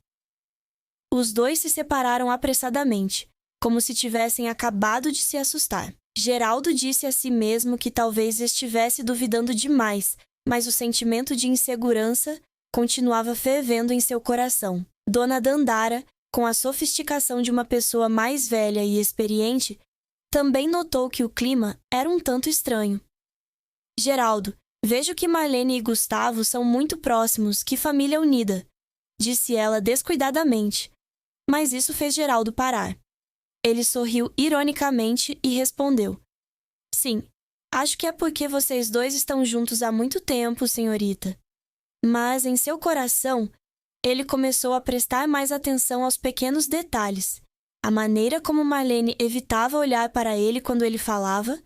Os dois se separaram apressadamente, como se tivessem acabado de se assustar. Geraldo disse a si mesmo que talvez estivesse duvidando demais, mas o sentimento de insegurança continuava fervendo em seu coração. Dona Dandara, com a sofisticação de uma pessoa mais velha e experiente, também notou que o clima era um tanto estranho. Geraldo, vejo que Marlene e Gustavo são muito próximos, que família unida, disse ela descuidadamente, mas isso fez Geraldo parar. Ele sorriu ironicamente e respondeu: Sim, acho que é porque vocês dois estão juntos há muito tempo, senhorita. Mas em seu coração, ele começou a prestar mais atenção aos pequenos detalhes. A maneira como Marlene evitava olhar para ele quando ele falava,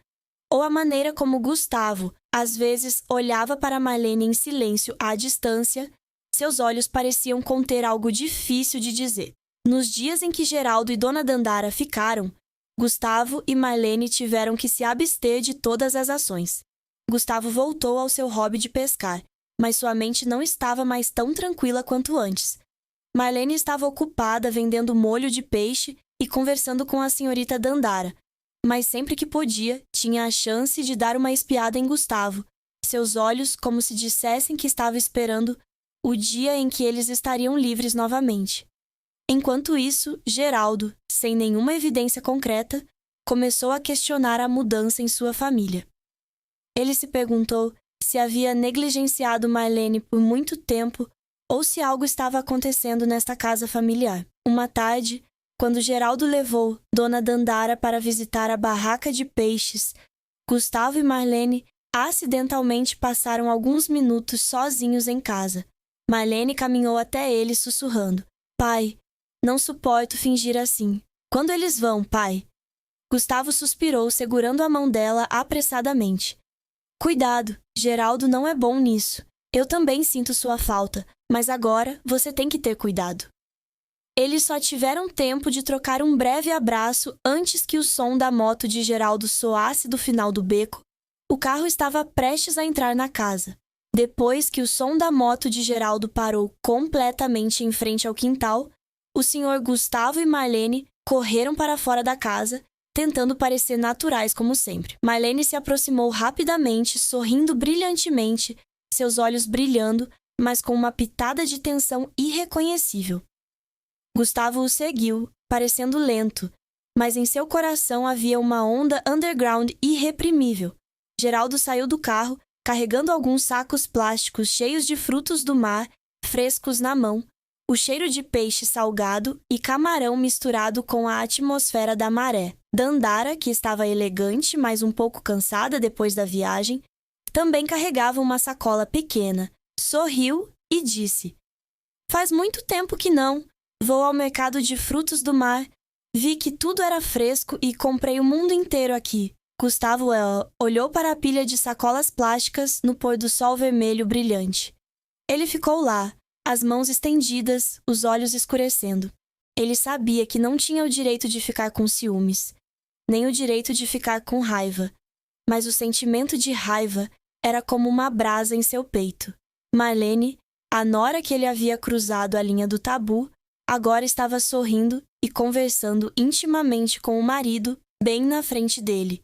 ou a maneira como Gustavo, às vezes, olhava para Marlene em silêncio à distância, seus olhos pareciam conter algo difícil de dizer. Nos dias em que Geraldo e Dona Dandara ficaram, Gustavo e Marlene tiveram que se abster de todas as ações. Gustavo voltou ao seu hobby de pescar, mas sua mente não estava mais tão tranquila quanto antes. Marlene estava ocupada vendendo molho de peixe e conversando com a senhorita Dandara, mas sempre que podia, tinha a chance de dar uma espiada em Gustavo, seus olhos como se dissessem que estava esperando o dia em que eles estariam livres novamente. Enquanto isso, Geraldo, sem nenhuma evidência concreta, começou a questionar a mudança em sua família. Ele se perguntou se havia negligenciado Marlene por muito tempo ou se algo estava acontecendo nesta casa familiar. Uma tarde, quando Geraldo levou Dona Dandara para visitar a barraca de peixes, Gustavo e Marlene acidentalmente passaram alguns minutos sozinhos em casa. Marlene caminhou até ele sussurrando: Pai, não suporto fingir assim. Quando eles vão, pai? Gustavo suspirou, segurando a mão dela apressadamente. Cuidado, Geraldo não é bom nisso. Eu também sinto sua falta, mas agora você tem que ter cuidado. Eles só tiveram tempo de trocar um breve abraço antes que o som da moto de Geraldo soasse do final do beco. O carro estava prestes a entrar na casa. Depois que o som da moto de Geraldo parou completamente em frente ao quintal, o Sr. Gustavo e Marlene correram para fora da casa, tentando parecer naturais como sempre. Marlene se aproximou rapidamente, sorrindo brilhantemente, seus olhos brilhando, mas com uma pitada de tensão irreconhecível. Gustavo o seguiu, parecendo lento, mas em seu coração havia uma onda underground irreprimível. Geraldo saiu do carro, carregando alguns sacos plásticos cheios de frutos do mar, frescos na mão, o cheiro de peixe salgado e camarão misturado com a atmosfera da maré. Dandara, que estava elegante, mas um pouco cansada depois da viagem, também carregava uma sacola pequena, sorriu e disse: Faz muito tempo que não. Vou ao mercado de frutos do mar. Vi que tudo era fresco e comprei o mundo inteiro aqui. Gustavo olhou para a pilha de sacolas plásticas no pôr do sol vermelho brilhante. Ele ficou lá, as mãos estendidas, os olhos escurecendo. Ele sabia que não tinha o direito de ficar com ciúmes, nem o direito de ficar com raiva, mas o sentimento de raiva era como uma brasa em seu peito. Marlene, a nora que ele havia cruzado a linha do tabu, agora estava sorrindo e conversando intimamente com o marido bem na frente dele.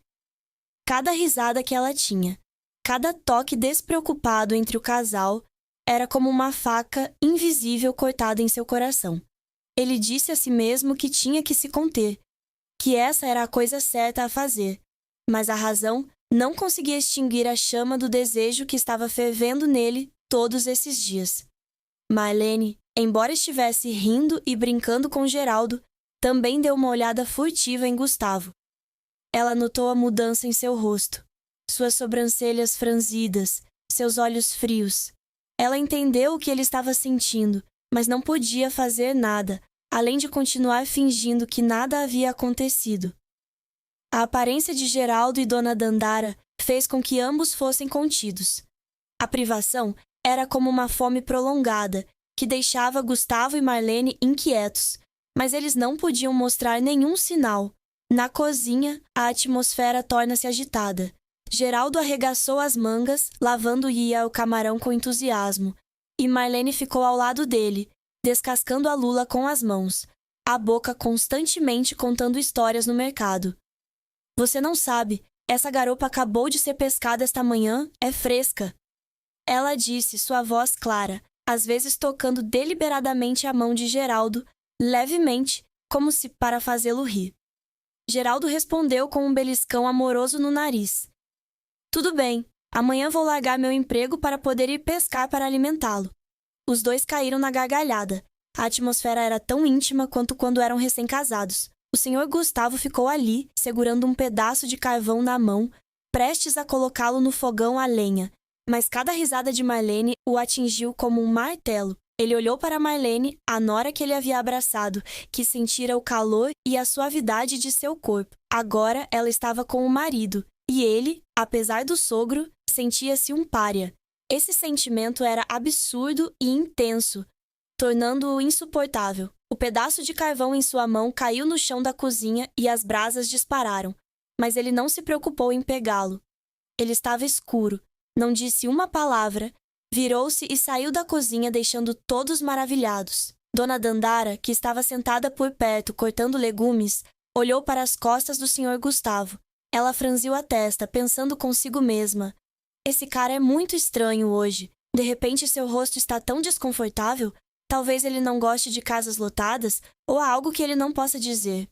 Cada risada que ela tinha, cada toque despreocupado entre o casal, era como uma faca invisível cortada em seu coração. Ele disse a si mesmo que tinha que se conter, que essa era a coisa certa a fazer, mas a razão não conseguia extinguir a chama do desejo que estava fervendo nele todos esses dias. Marlene, embora estivesse rindo e brincando com Geraldo, também deu uma olhada furtiva em Gustavo. ela notou a mudança em seu rosto. Suas sobrancelhas franzidas, seus olhos frios. Ela entendeu o que ele estava sentindo, mas não podia fazer nada, além de continuar fingindo que nada havia acontecido. A aparência de Geraldo e Dona Dandara fez com que ambos fossem contidos. A privação era como uma fome prolongada, que deixava Gustavo e Marlene inquietos, mas eles não podiam mostrar nenhum sinal. Na cozinha, a atmosfera torna-se agitada. Geraldo arregaçou as mangas, lavando-lhe o camarão com entusiasmo, e Marlene ficou ao lado dele, descascando a lula com as mãos, a boca constantemente contando histórias no mercado. Você não sabe, essa garopa acabou de ser pescada esta manhã, é fresca. Ela disse, sua voz clara, às vezes tocando deliberadamente a mão de Geraldo, levemente, como se para fazê-lo rir. Geraldo respondeu com um beliscão amoroso no nariz. Tudo bem, amanhã vou largar meu emprego para poder ir pescar para alimentá-lo. Os dois caíram na gargalhada. A atmosfera era tão íntima quanto quando eram recém-casados. O senhor Gustavo ficou ali, segurando um pedaço de carvão na mão, prestes a colocá-lo no fogão a lenha. Mas cada risada de Marlene o atingiu como um martelo. Ele olhou para Marlene, a nora que ele havia abraçado, que sentira o calor e a suavidade de seu corpo. Agora ela estava com o marido, e ele, apesar do sogro, sentia-se um pária. Esse sentimento era absurdo e intenso, tornando-o insuportável. O pedaço de carvão em sua mão caiu no chão da cozinha e as brasas dispararam, mas ele não se preocupou em pegá-lo. Ele estava escuro, não disse uma palavra, virou-se e saiu da cozinha deixando todos maravilhados. Dona Dandara, que estava sentada por perto cortando legumes, olhou para as costas do Sr. Gustavo. Ela franziu a testa, pensando consigo mesma. Esse cara é muito estranho hoje. De repente seu rosto está tão desconfortável. Talvez ele não goste de casas lotadas ou há algo que ele não possa dizer.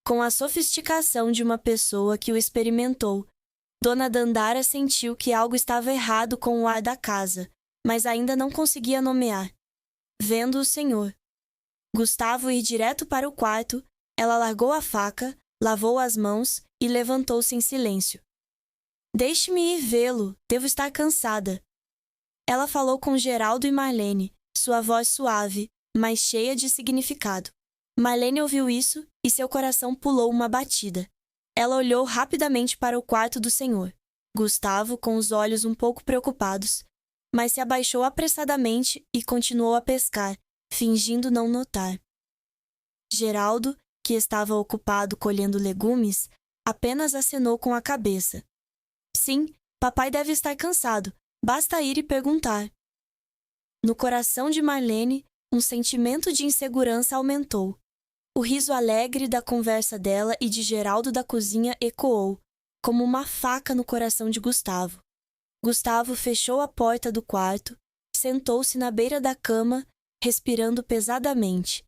Com a sofisticação de uma pessoa que o experimentou, Dona Dandara sentiu que algo estava errado com o ar da casa, mas ainda não conseguia nomear. Vendo o senhor Gustavo ir direto para o quarto, ela largou a faca, lavou as mãos e levantou-se em silêncio. Deixe-me ir vê-lo, devo estar cansada. Ela falou com Geraldo e Marlene, sua voz suave, mas cheia de significado. Marlene ouviu isso e seu coração pulou uma batida. Ela olhou rapidamente para o quarto do senhor. Gustavo, com os olhos um pouco preocupados, mas se abaixou apressadamente e continuou a pescar, fingindo não notar. Geraldo, que estava ocupado colhendo legumes, apenas acenou com a cabeça. Sim, papai deve estar cansado. Basta ir e perguntar. No coração de Marlene, um sentimento de insegurança aumentou. O riso alegre da conversa dela e de Geraldo da cozinha ecoou, como uma faca no coração de Gustavo. Gustavo fechou a porta do quarto, sentou-se na beira da cama, respirando pesadamente.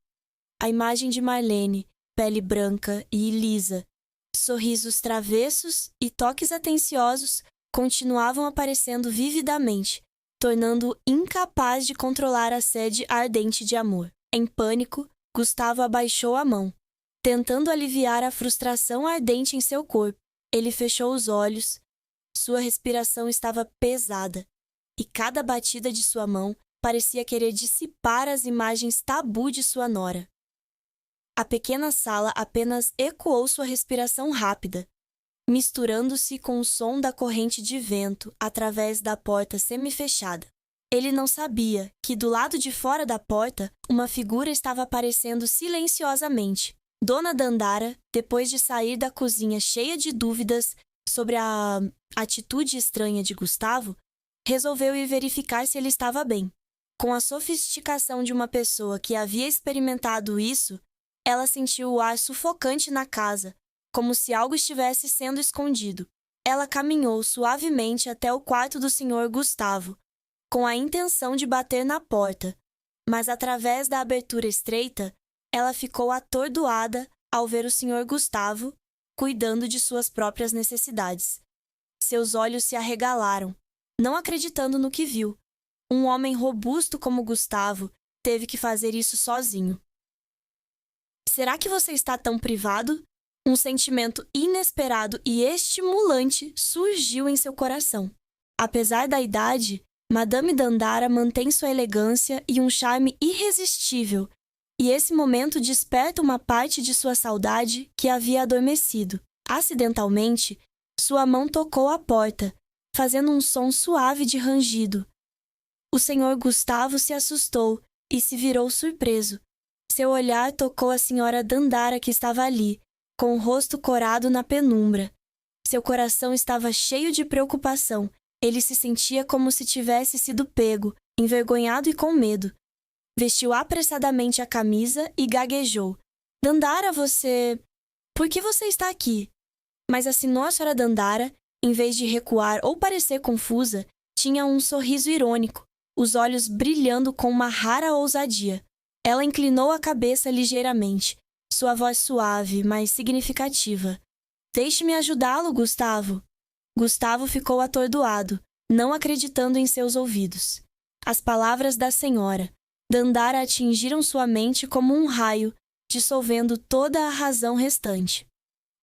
A imagem de Marlene, pele branca e lisa, sorrisos travessos e toques atenciosos continuavam aparecendo vividamente, tornando-o incapaz de controlar a sede ardente de amor. Em pânico, Gustavo abaixou a mão, tentando aliviar a frustração ardente em seu corpo. Ele fechou os olhos, sua respiração estava pesada, e cada batida de sua mão parecia querer dissipar as imagens tabu de sua nora. A pequena sala apenas ecoou sua respiração rápida, misturando-se com o som da corrente de vento através da porta semifechada. Ele não sabia que, do lado de fora da porta, uma figura estava aparecendo silenciosamente. Dona Dandara, depois de sair da cozinha cheia de dúvidas sobre a atitude estranha de Gustavo, resolveu ir verificar se ele estava bem. Com a sofisticação de uma pessoa que havia experimentado isso, ela sentiu o ar sufocante na casa, como se algo estivesse sendo escondido. Ela caminhou suavemente até o quarto do Sr. Gustavo, com a intenção de bater na porta, mas através da abertura estreita, ela ficou atordoada ao ver o Sr. Gustavo cuidando de suas próprias necessidades. Seus olhos se arregalaram, não acreditando no que viu. Um homem robusto como Gustavo teve que fazer isso sozinho. Será que você está tão privado? Um sentimento inesperado e estimulante surgiu em seu coração. Apesar da idade, Madame Dandara mantém sua elegância e um charme irresistível, e esse momento desperta uma parte de sua saudade que havia adormecido. Acidentalmente, sua mão tocou a porta, fazendo um som suave de rangido. O senhor Gustavo se assustou e se virou surpreso. Seu olhar tocou a senhora Dandara que estava ali, com o rosto corado na penumbra. Seu coração estava cheio de preocupação. Ele se sentia como se tivesse sido pego, envergonhado e com medo. Vestiu apressadamente a camisa e gaguejou. Dandara, você... Por que você está aqui? Mas assinou a senhora Dandara, em vez de recuar ou parecer confusa, tinha um sorriso irônico, os olhos brilhando com uma rara ousadia. Ela inclinou a cabeça ligeiramente, sua voz suave, mas significativa. Deixe-me ajudá-lo, Gustavo. Gustavo ficou atordoado, não acreditando em seus ouvidos. As palavras da senhora Dandara atingiram sua mente como um raio, dissolvendo toda a razão restante.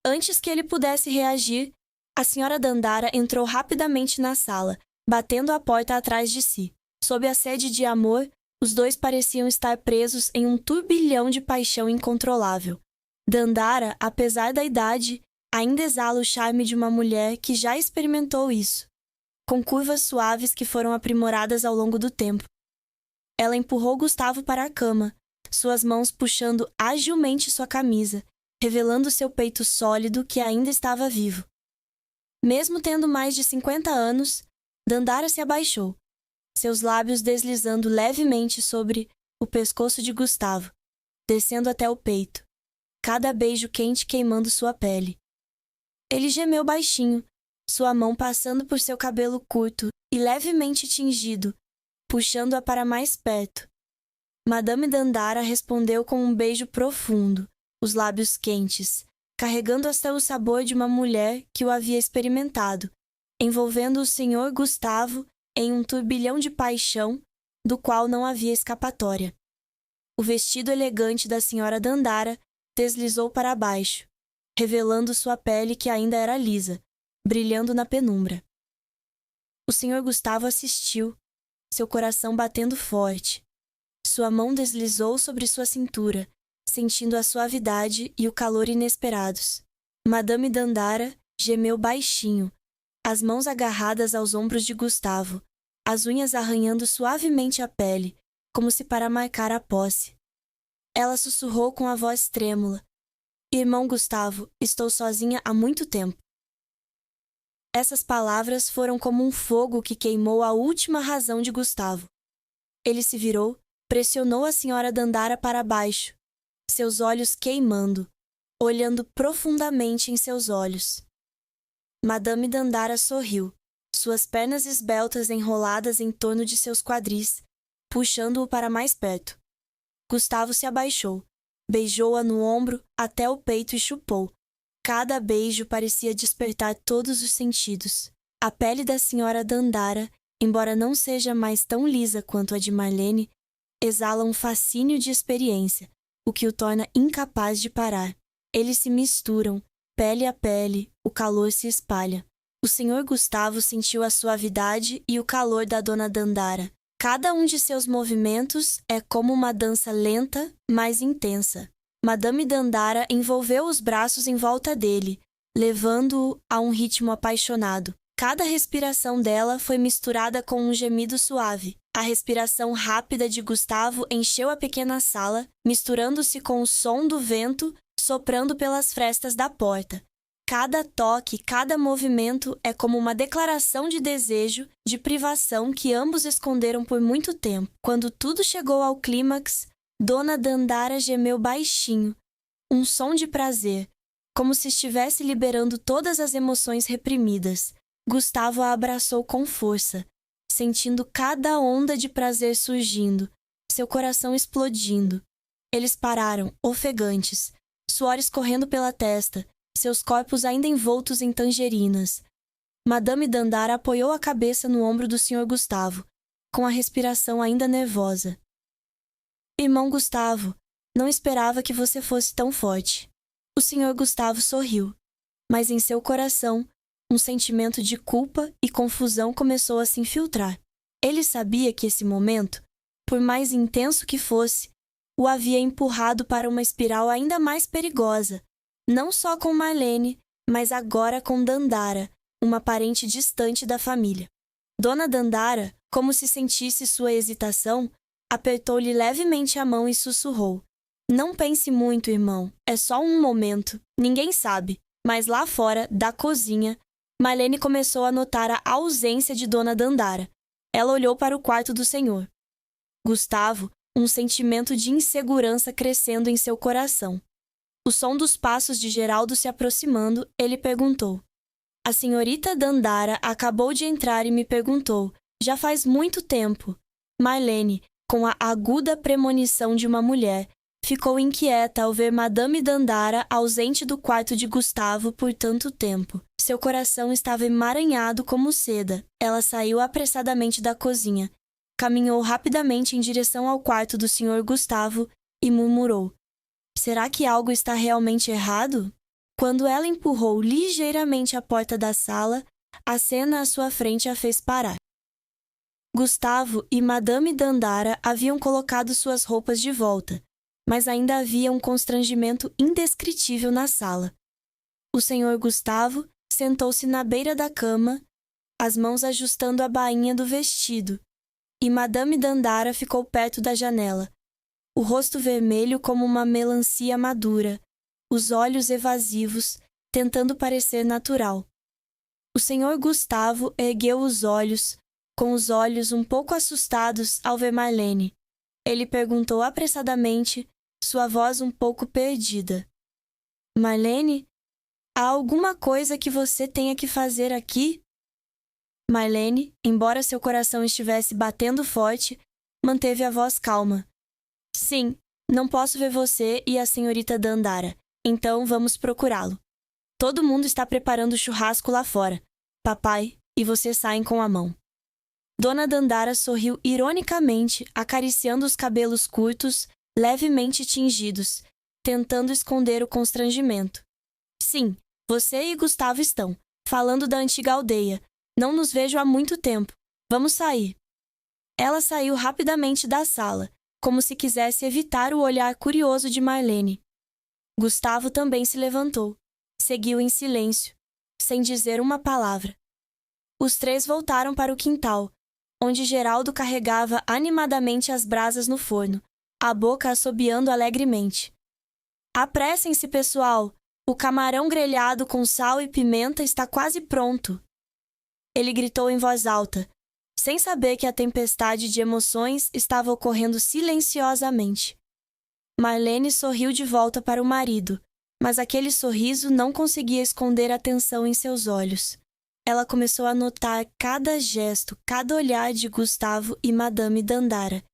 Antes que ele pudesse reagir, a senhora Dandara entrou rapidamente na sala, batendo a porta atrás de si. Sob a sede de amor, os dois pareciam estar presos em um turbilhão de paixão incontrolável. Dandara, apesar da idade, ainda exala o charme de uma mulher que já experimentou isso, com curvas suaves que foram aprimoradas ao longo do tempo. Ela empurrou Gustavo para a cama, suas mãos puxando agilmente sua camisa, revelando seu peito sólido que ainda estava vivo. Mesmo tendo mais de 50 anos, Dandara se abaixou, seus lábios deslizando levemente sobre o pescoço de Gustavo, descendo até o peito, cada beijo quente queimando sua pele. Ele gemeu baixinho, sua mão passando por seu cabelo curto e levemente tingido, puxando-a para mais perto. Madame Dandara respondeu com um beijo profundo, os lábios quentes, carregando até o sabor de uma mulher que o havia experimentado, envolvendo o senhor Gustavo em um turbilhão de paixão do qual não havia escapatória. O vestido elegante da senhora Dandara deslizou para baixo, revelando sua pele que ainda era lisa, brilhando na penumbra. O senhor Gustavo assistiu, seu coração batendo forte. Sua mão deslizou sobre sua cintura, sentindo a suavidade e o calor inesperados. Madame Dandara gemeu baixinho, as mãos agarradas aos ombros de Gustavo, as unhas arranhando suavemente a pele, como se para marcar a posse. Ela sussurrou com a voz trêmula: "Irmão Gustavo, estou sozinha há muito tempo." Essas palavras foram como um fogo que queimou a última razão de Gustavo. Ele se virou, pressionou a senhora Dandara para baixo, seus olhos queimando, olhando profundamente em seus olhos. Madame Dandara sorriu, suas pernas esbeltas enroladas em torno de seus quadris, puxando-o para mais perto. Gustavo se abaixou, beijou-a no ombro até o peito e chupou. Cada beijo parecia despertar todos os sentidos. A pele da senhora Dandara, embora não seja mais tão lisa quanto a de Marlene, exala um fascínio de experiência, o que o torna incapaz de parar. Eles se misturam, pele a pele, o calor se espalha. O senhor Gustavo sentiu a suavidade e o calor da dona Dandara. Cada um de seus movimentos é como uma dança lenta, mas intensa. Madame Dandara envolveu os braços em volta dele, levando-o a um ritmo apaixonado. Cada respiração dela foi misturada com um gemido suave. A respiração rápida de Gustavo encheu a pequena sala, misturando-se com o som do vento soprando pelas frestas da porta. Cada toque, cada movimento é como uma declaração de desejo, de privação que ambos esconderam por muito tempo. Quando tudo chegou ao clímax, Dona Dandara gemeu baixinho, um som de prazer, como se estivesse liberando todas as emoções reprimidas. Gustavo a abraçou com força, sentindo cada onda de prazer surgindo, seu coração explodindo. Eles pararam, ofegantes, suor escorrendo pela testa, seus corpos ainda envoltos em tangerinas. Madame Dandara apoiou a cabeça no ombro do Sr. Gustavo, com a respiração ainda nervosa. "Irmão Gustavo, não esperava que você fosse tão forte." O Sr. Gustavo sorriu, mas em seu coração, um sentimento de culpa e confusão começou a se infiltrar. Ele sabia que esse momento, por mais intenso que fosse, o havia empurrado para uma espiral ainda mais perigosa, não só com Marlene, mas agora com Dandara, uma parente distante da família. Dona Dandara, como se sentisse sua hesitação, apertou-lhe levemente a mão e sussurrou: "Não pense muito, irmão. É só um momento. Ninguém sabe." Mas lá fora, da cozinha, Marlene começou a notar a ausência de Dona Dandara. Ela olhou para o quarto do senhor. Gustavo, um sentimento de insegurança crescendo em seu coração. O som dos passos de Geraldo se aproximando, ele perguntou: "A senhorita Dandara acabou de entrar e me perguntou. Já faz muito tempo." Marlene, com a aguda premonição de uma mulher, ficou inquieta ao ver Madame Dandara ausente do quarto de Gustavo por tanto tempo. Seu coração estava emaranhado como seda. Ela saiu apressadamente da cozinha, caminhou rapidamente em direção ao quarto do Sr. Gustavo e murmurou: "Será que algo está realmente errado?" Quando ela empurrou ligeiramente a porta da sala, a cena à sua frente a fez parar. Gustavo e Madame Dandara haviam colocado suas roupas de volta, mas ainda havia um constrangimento indescritível na sala. O Sr. Gustavo sentou-se na beira da cama, as mãos ajustando a bainha do vestido, e Madame Dandara ficou perto da janela, o rosto vermelho como uma melancia madura, os olhos evasivos, tentando parecer natural. O Sr. Gustavo ergueu os olhos, com os olhos um pouco assustados ao ver Marlene. Ele perguntou apressadamente, sua voz um pouco perdida: "Marlene, há alguma coisa que você tenha que fazer aqui?" Marlene, embora seu coração estivesse batendo forte, manteve a voz calma. "Sim, não posso ver você e a senhorita Dandara, então vamos procurá-lo. Todo mundo está preparando churrasco lá fora. Papai e você saem com a mão." Dona Dandara sorriu ironicamente, acariciando os cabelos curtos, levemente tingidos, tentando esconder o constrangimento. "Sim, você e Gustavo estão, falando da antiga aldeia. Não nos vejo há muito tempo. Vamos sair." Ela saiu rapidamente da sala, como se quisesse evitar o olhar curioso de Marlene. Gustavo também se levantou. Seguiu em silêncio, sem dizer uma palavra. Os três voltaram para o quintal, onde Geraldo carregava animadamente as brasas no forno, a boca assobiando alegremente. "Apressem-se, pessoal! O camarão grelhado com sal e pimenta está quase pronto!" Ele gritou em voz alta, sem saber que a tempestade de emoções estava ocorrendo silenciosamente. Marlene sorriu de volta para o marido, mas aquele sorriso não conseguia esconder a tensão em seus olhos. Ela começou a notar cada gesto, cada olhar de Gustavo e Madame Dandara,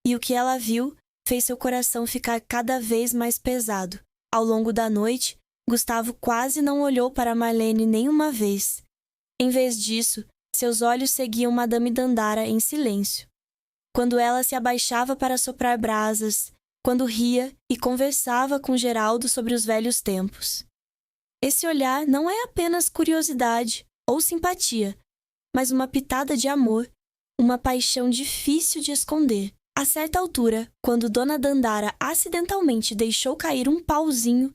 e o que ela viu fez seu coração ficar cada vez mais pesado. Ao longo da noite, Gustavo quase não olhou para Marlene nenhuma vez. Em vez disso, seus olhos seguiam Madame Dandara em silêncio. Quando ela se abaixava para soprar brasas, quando ria e conversava com Geraldo sobre os velhos tempos. Esse olhar não é apenas curiosidade ou simpatia, mas uma pitada de amor, uma paixão difícil de esconder. A certa altura, quando Dona Dandara acidentalmente deixou cair um pauzinho,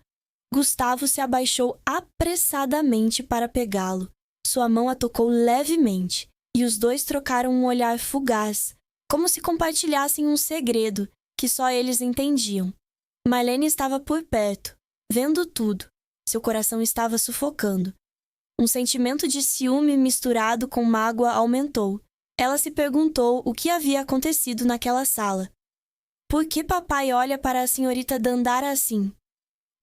Gustavo se abaixou apressadamente para pegá-lo. Sua mão a tocou levemente, e os dois trocaram um olhar fugaz, como se compartilhassem um segredo que só eles entendiam. Marlene estava por perto, vendo tudo. Seu coração estava sufocando. Um sentimento de ciúme misturado com mágoa aumentou. Ela se perguntou o que havia acontecido naquela sala. Por que papai olha para a senhorita Dandara assim?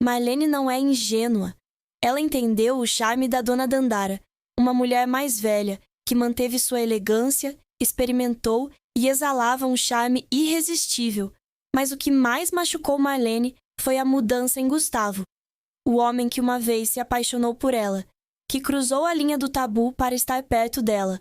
Marlene não é ingênua. Ela entendeu o charme da Dona Dandara, uma mulher mais velha, que manteve sua elegância, experimentou e exalava um charme irresistível. Mas o que mais machucou Marlene foi a mudança em Gustavo, o homem que uma vez se apaixonou por ela, que cruzou a linha do tabu para estar perto dela.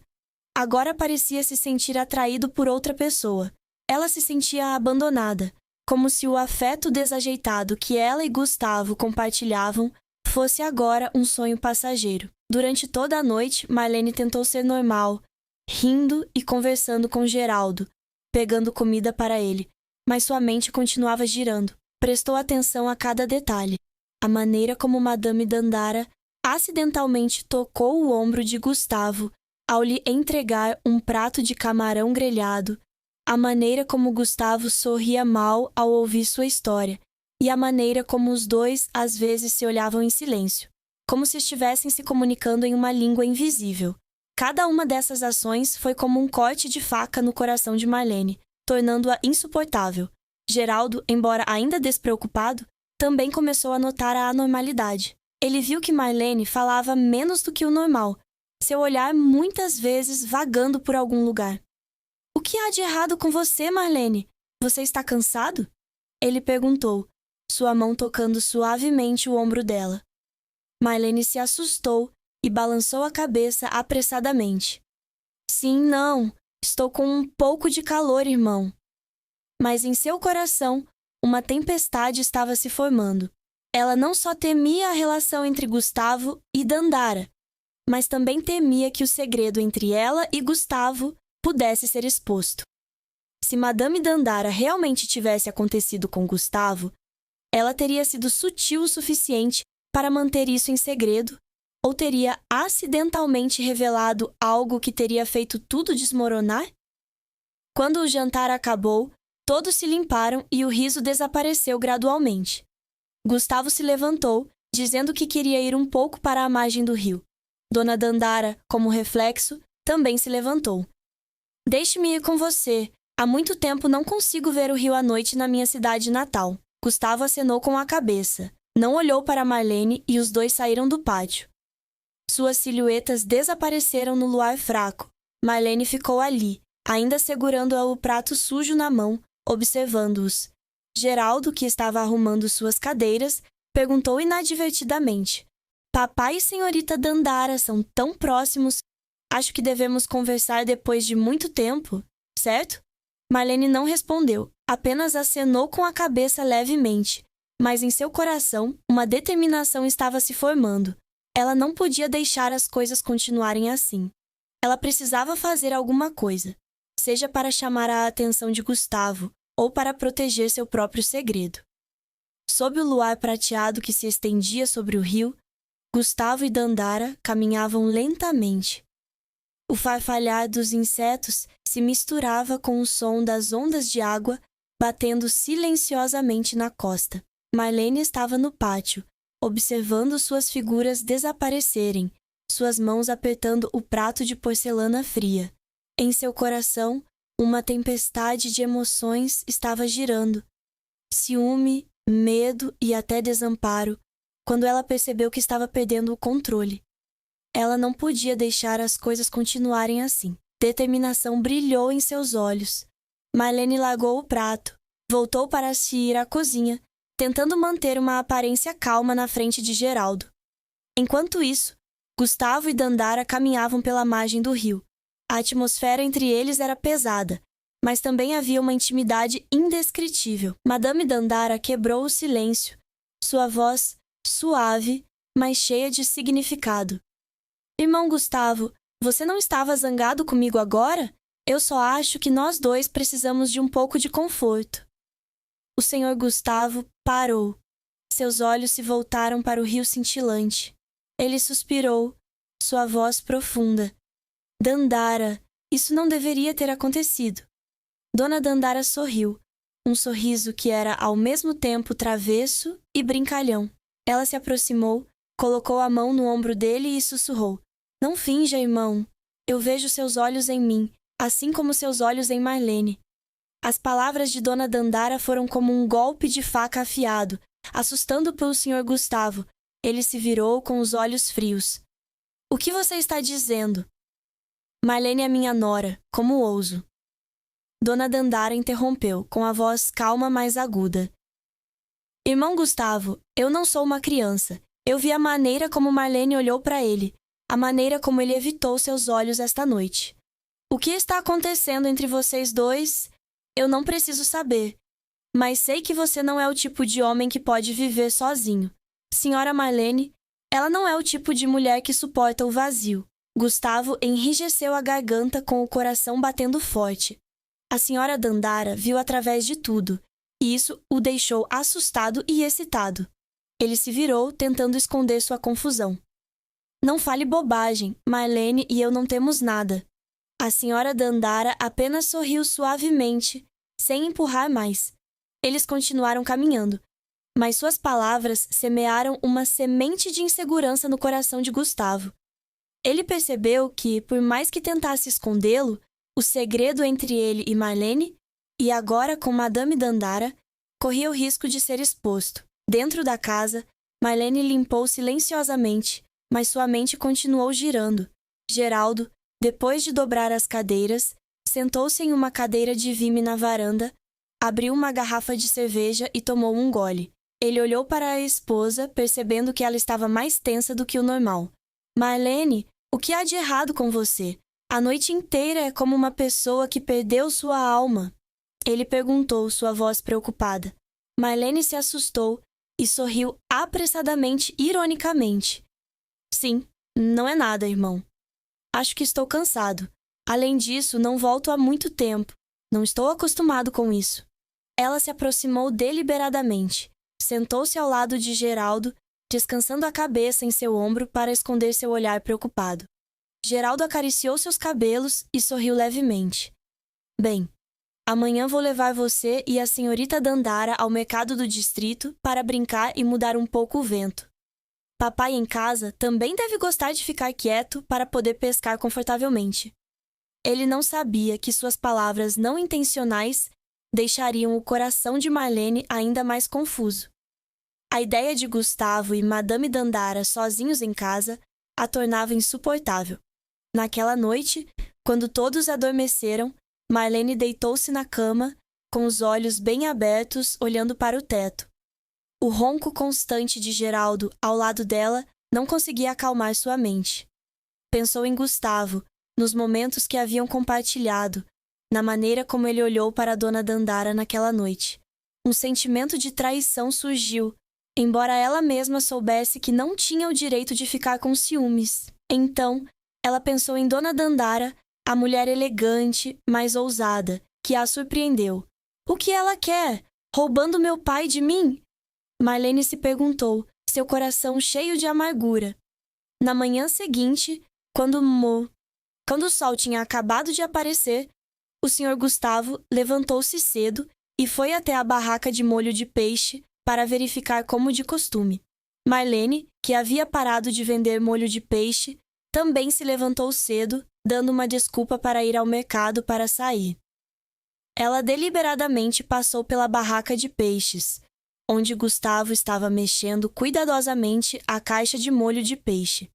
Agora parecia se sentir atraído por outra pessoa. Ela se sentia abandonada, como se o afeto desajeitado que ela e Gustavo compartilhavam fosse agora um sonho passageiro. Durante toda a noite, Marlene tentou ser normal, rindo e conversando com Geraldo, pegando comida para ele, mas sua mente continuava girando. Prestou atenção a cada detalhe. A maneira como Madame Dandara acidentalmente tocou o ombro de Gustavo ao lhe entregar um prato de camarão grelhado, a maneira como Gustavo sorria mal ao ouvir sua história, e a maneira como os dois às vezes se olhavam em silêncio, como se estivessem se comunicando em uma língua invisível. Cada uma dessas ações foi como um corte de faca no coração de Marlene, tornando-a insuportável. Geraldo, embora ainda despreocupado, também começou a notar a anormalidade. Ele viu que Marlene falava menos do que o normal, seu olhar muitas vezes vagando por algum lugar. O que há de errado com você, Marlene? Você está cansado? Ele perguntou, sua mão tocando suavemente o ombro dela. Marlene se assustou e balançou a cabeça apressadamente. Sim, não. Estou com um pouco de calor, irmão. Mas em seu coração, uma tempestade estava se formando. Ela não só temia a relação entre Gustavo e Dandara, mas também temia que o segredo entre ela e Gustavo pudesse ser exposto. Se Madame Dandara realmente tivesse acontecido com Gustavo, ela teria sido sutil o suficiente para manter isso em segredo, ou teria acidentalmente revelado algo que teria feito tudo desmoronar? Quando o jantar acabou, todos se limparam e o riso desapareceu gradualmente. Gustavo se levantou, dizendo que queria ir um pouco para a margem do rio. Dona Dandara, como reflexo, também se levantou. Deixe-me ir com você. Há muito tempo não consigo ver o rio à noite na minha cidade natal. Gustavo acenou com a cabeça. Não olhou para Marlene e os dois saíram do pátio. Suas silhuetas desapareceram no luar fraco. Marlene ficou ali, ainda segurando o prato sujo na mão, observando-os. Geraldo, que estava arrumando suas cadeiras, perguntou inadvertidamente. Papai e senhorita Dandara são tão próximos. Acho que devemos conversar depois de muito tempo, certo? Marlene não respondeu, apenas acenou com a cabeça levemente, mas em seu coração uma determinação estava se formando. Ela não podia deixar as coisas continuarem assim. Ela precisava fazer alguma coisa, seja para chamar a atenção de Gustavo ou para proteger seu próprio segredo. Sob o luar prateado que se estendia sobre o rio, Gustavo e Dandara caminhavam lentamente. O farfalhar dos insetos se misturava com o som das ondas de água batendo silenciosamente na costa. Marlene estava no pátio, observando suas figuras desaparecerem, suas mãos apertando o prato de porcelana fria. Em seu coração, uma tempestade de emoções estava girando. Ciúme, medo e até desamparo, quando ela percebeu que estava perdendo o controle. Ela não podia deixar as coisas continuarem assim. Determinação brilhou em seus olhos. Marlene largou o prato, voltou para se ir à cozinha, tentando manter uma aparência calma na frente de Geraldo. Enquanto isso, Gustavo e Dandara caminhavam pela margem do rio. A atmosfera entre eles era pesada, mas também havia uma intimidade indescritível. Madame Dandara quebrou o silêncio, sua voz suave, mas cheia de significado. Irmão Gustavo, você não estava zangado comigo agora? Eu só acho que nós dois precisamos de um pouco de conforto. O senhor Gustavo parou. Seus olhos se voltaram para o rio cintilante. Ele suspirou, sua voz profunda. Dandara, isso não deveria ter acontecido. Dona Dandara sorriu, um sorriso que era ao mesmo tempo travesso e brincalhão. Ela se aproximou, colocou a mão no ombro dele e sussurrou. Não finja, irmão. Eu vejo seus olhos em mim, assim como seus olhos em Marlene. As palavras de Dona Dandara foram como um golpe de faca afiado, assustando pelo Sr. Gustavo. Ele se virou com os olhos frios. O que você está dizendo? Marlene é minha nora, como ouso. Dona Dandara interrompeu, com a voz calma mais aguda. Irmão Gustavo, eu não sou uma criança. Eu vi a maneira como Marlene olhou para ele, a maneira como ele evitou seus olhos esta noite. O que está acontecendo entre vocês dois? Eu não preciso saber. Mas sei que você não é o tipo de homem que pode viver sozinho. Senhora Marlene, ela não é o tipo de mulher que suporta o vazio. Gustavo enrijeceu a garganta com o coração batendo forte. A senhora Dandara viu através de tudo, e isso o deixou assustado e excitado. Ele se virou, tentando esconder sua confusão. Não fale bobagem, Marlene e eu não temos nada. A senhora Dandara apenas sorriu suavemente, sem empurrar mais. Eles continuaram caminhando, mas suas palavras semearam uma semente de insegurança no coração de Gustavo. Ele percebeu que, por mais que tentasse escondê-lo, o segredo entre ele e Marlene, e agora com Madame Dandara, corria o risco de ser exposto. Dentro da casa, Marlene limpou silenciosamente, mas sua mente continuou girando. Geraldo, depois de dobrar as cadeiras, sentou-se em uma cadeira de vime na varanda, abriu uma garrafa de cerveja e tomou um gole. Ele olhou para a esposa, percebendo que ela estava mais tensa do que o normal. Marlene, o que há de errado com você? A noite inteira é como uma pessoa que perdeu sua alma. Ele perguntou, sua voz preocupada. Marlene se assustou e sorriu apressadamente, ironicamente. Sim, não é nada, irmão. Acho que estou cansado. Além disso, não volto há muito tempo. Não estou acostumado com isso. Ela se aproximou deliberadamente. Sentou-se ao lado de Geraldo, descansando a cabeça em seu ombro para esconder seu olhar preocupado. Geraldo acariciou seus cabelos e sorriu levemente. Bem, amanhã vou levar você e a senhorita Dandara ao mercado do distrito para brincar e mudar um pouco o vento. Papai em casa também deve gostar de ficar quieto para poder pescar confortavelmente. Ele não sabia que suas palavras não intencionais deixariam o coração de Marlene ainda mais confuso. A ideia de Gustavo e Madame Dandara sozinhos em casa a tornava insuportável. Naquela noite, quando todos adormeceram, Marlene deitou-se na cama, com os olhos bem abertos, olhando para o teto. O ronco constante de Geraldo ao lado dela não conseguia acalmar sua mente. Pensou em Gustavo, nos momentos que haviam compartilhado, na maneira como ele olhou para a dona Dandara naquela noite. Um sentimento de traição surgiu, embora ela mesma soubesse que não tinha o direito de ficar com ciúmes. Então, ela pensou em dona Dandara, a mulher elegante, mas ousada, que a surpreendeu. O que ela quer? Roubando meu pai de mim? Marlene se perguntou, seu coração cheio de amargura. Na manhã seguinte, quando o sol tinha acabado de aparecer, o Sr. Gustavo levantou-se cedo e foi até a barraca de molho de peixe para verificar como de costume. Marlene, que havia parado de vender molho de peixe, também se levantou cedo, dando uma desculpa para ir ao mercado para sair. Ela deliberadamente passou pela barraca de peixes, onde Gustavo estava mexendo cuidadosamente a caixa de molho de peixe.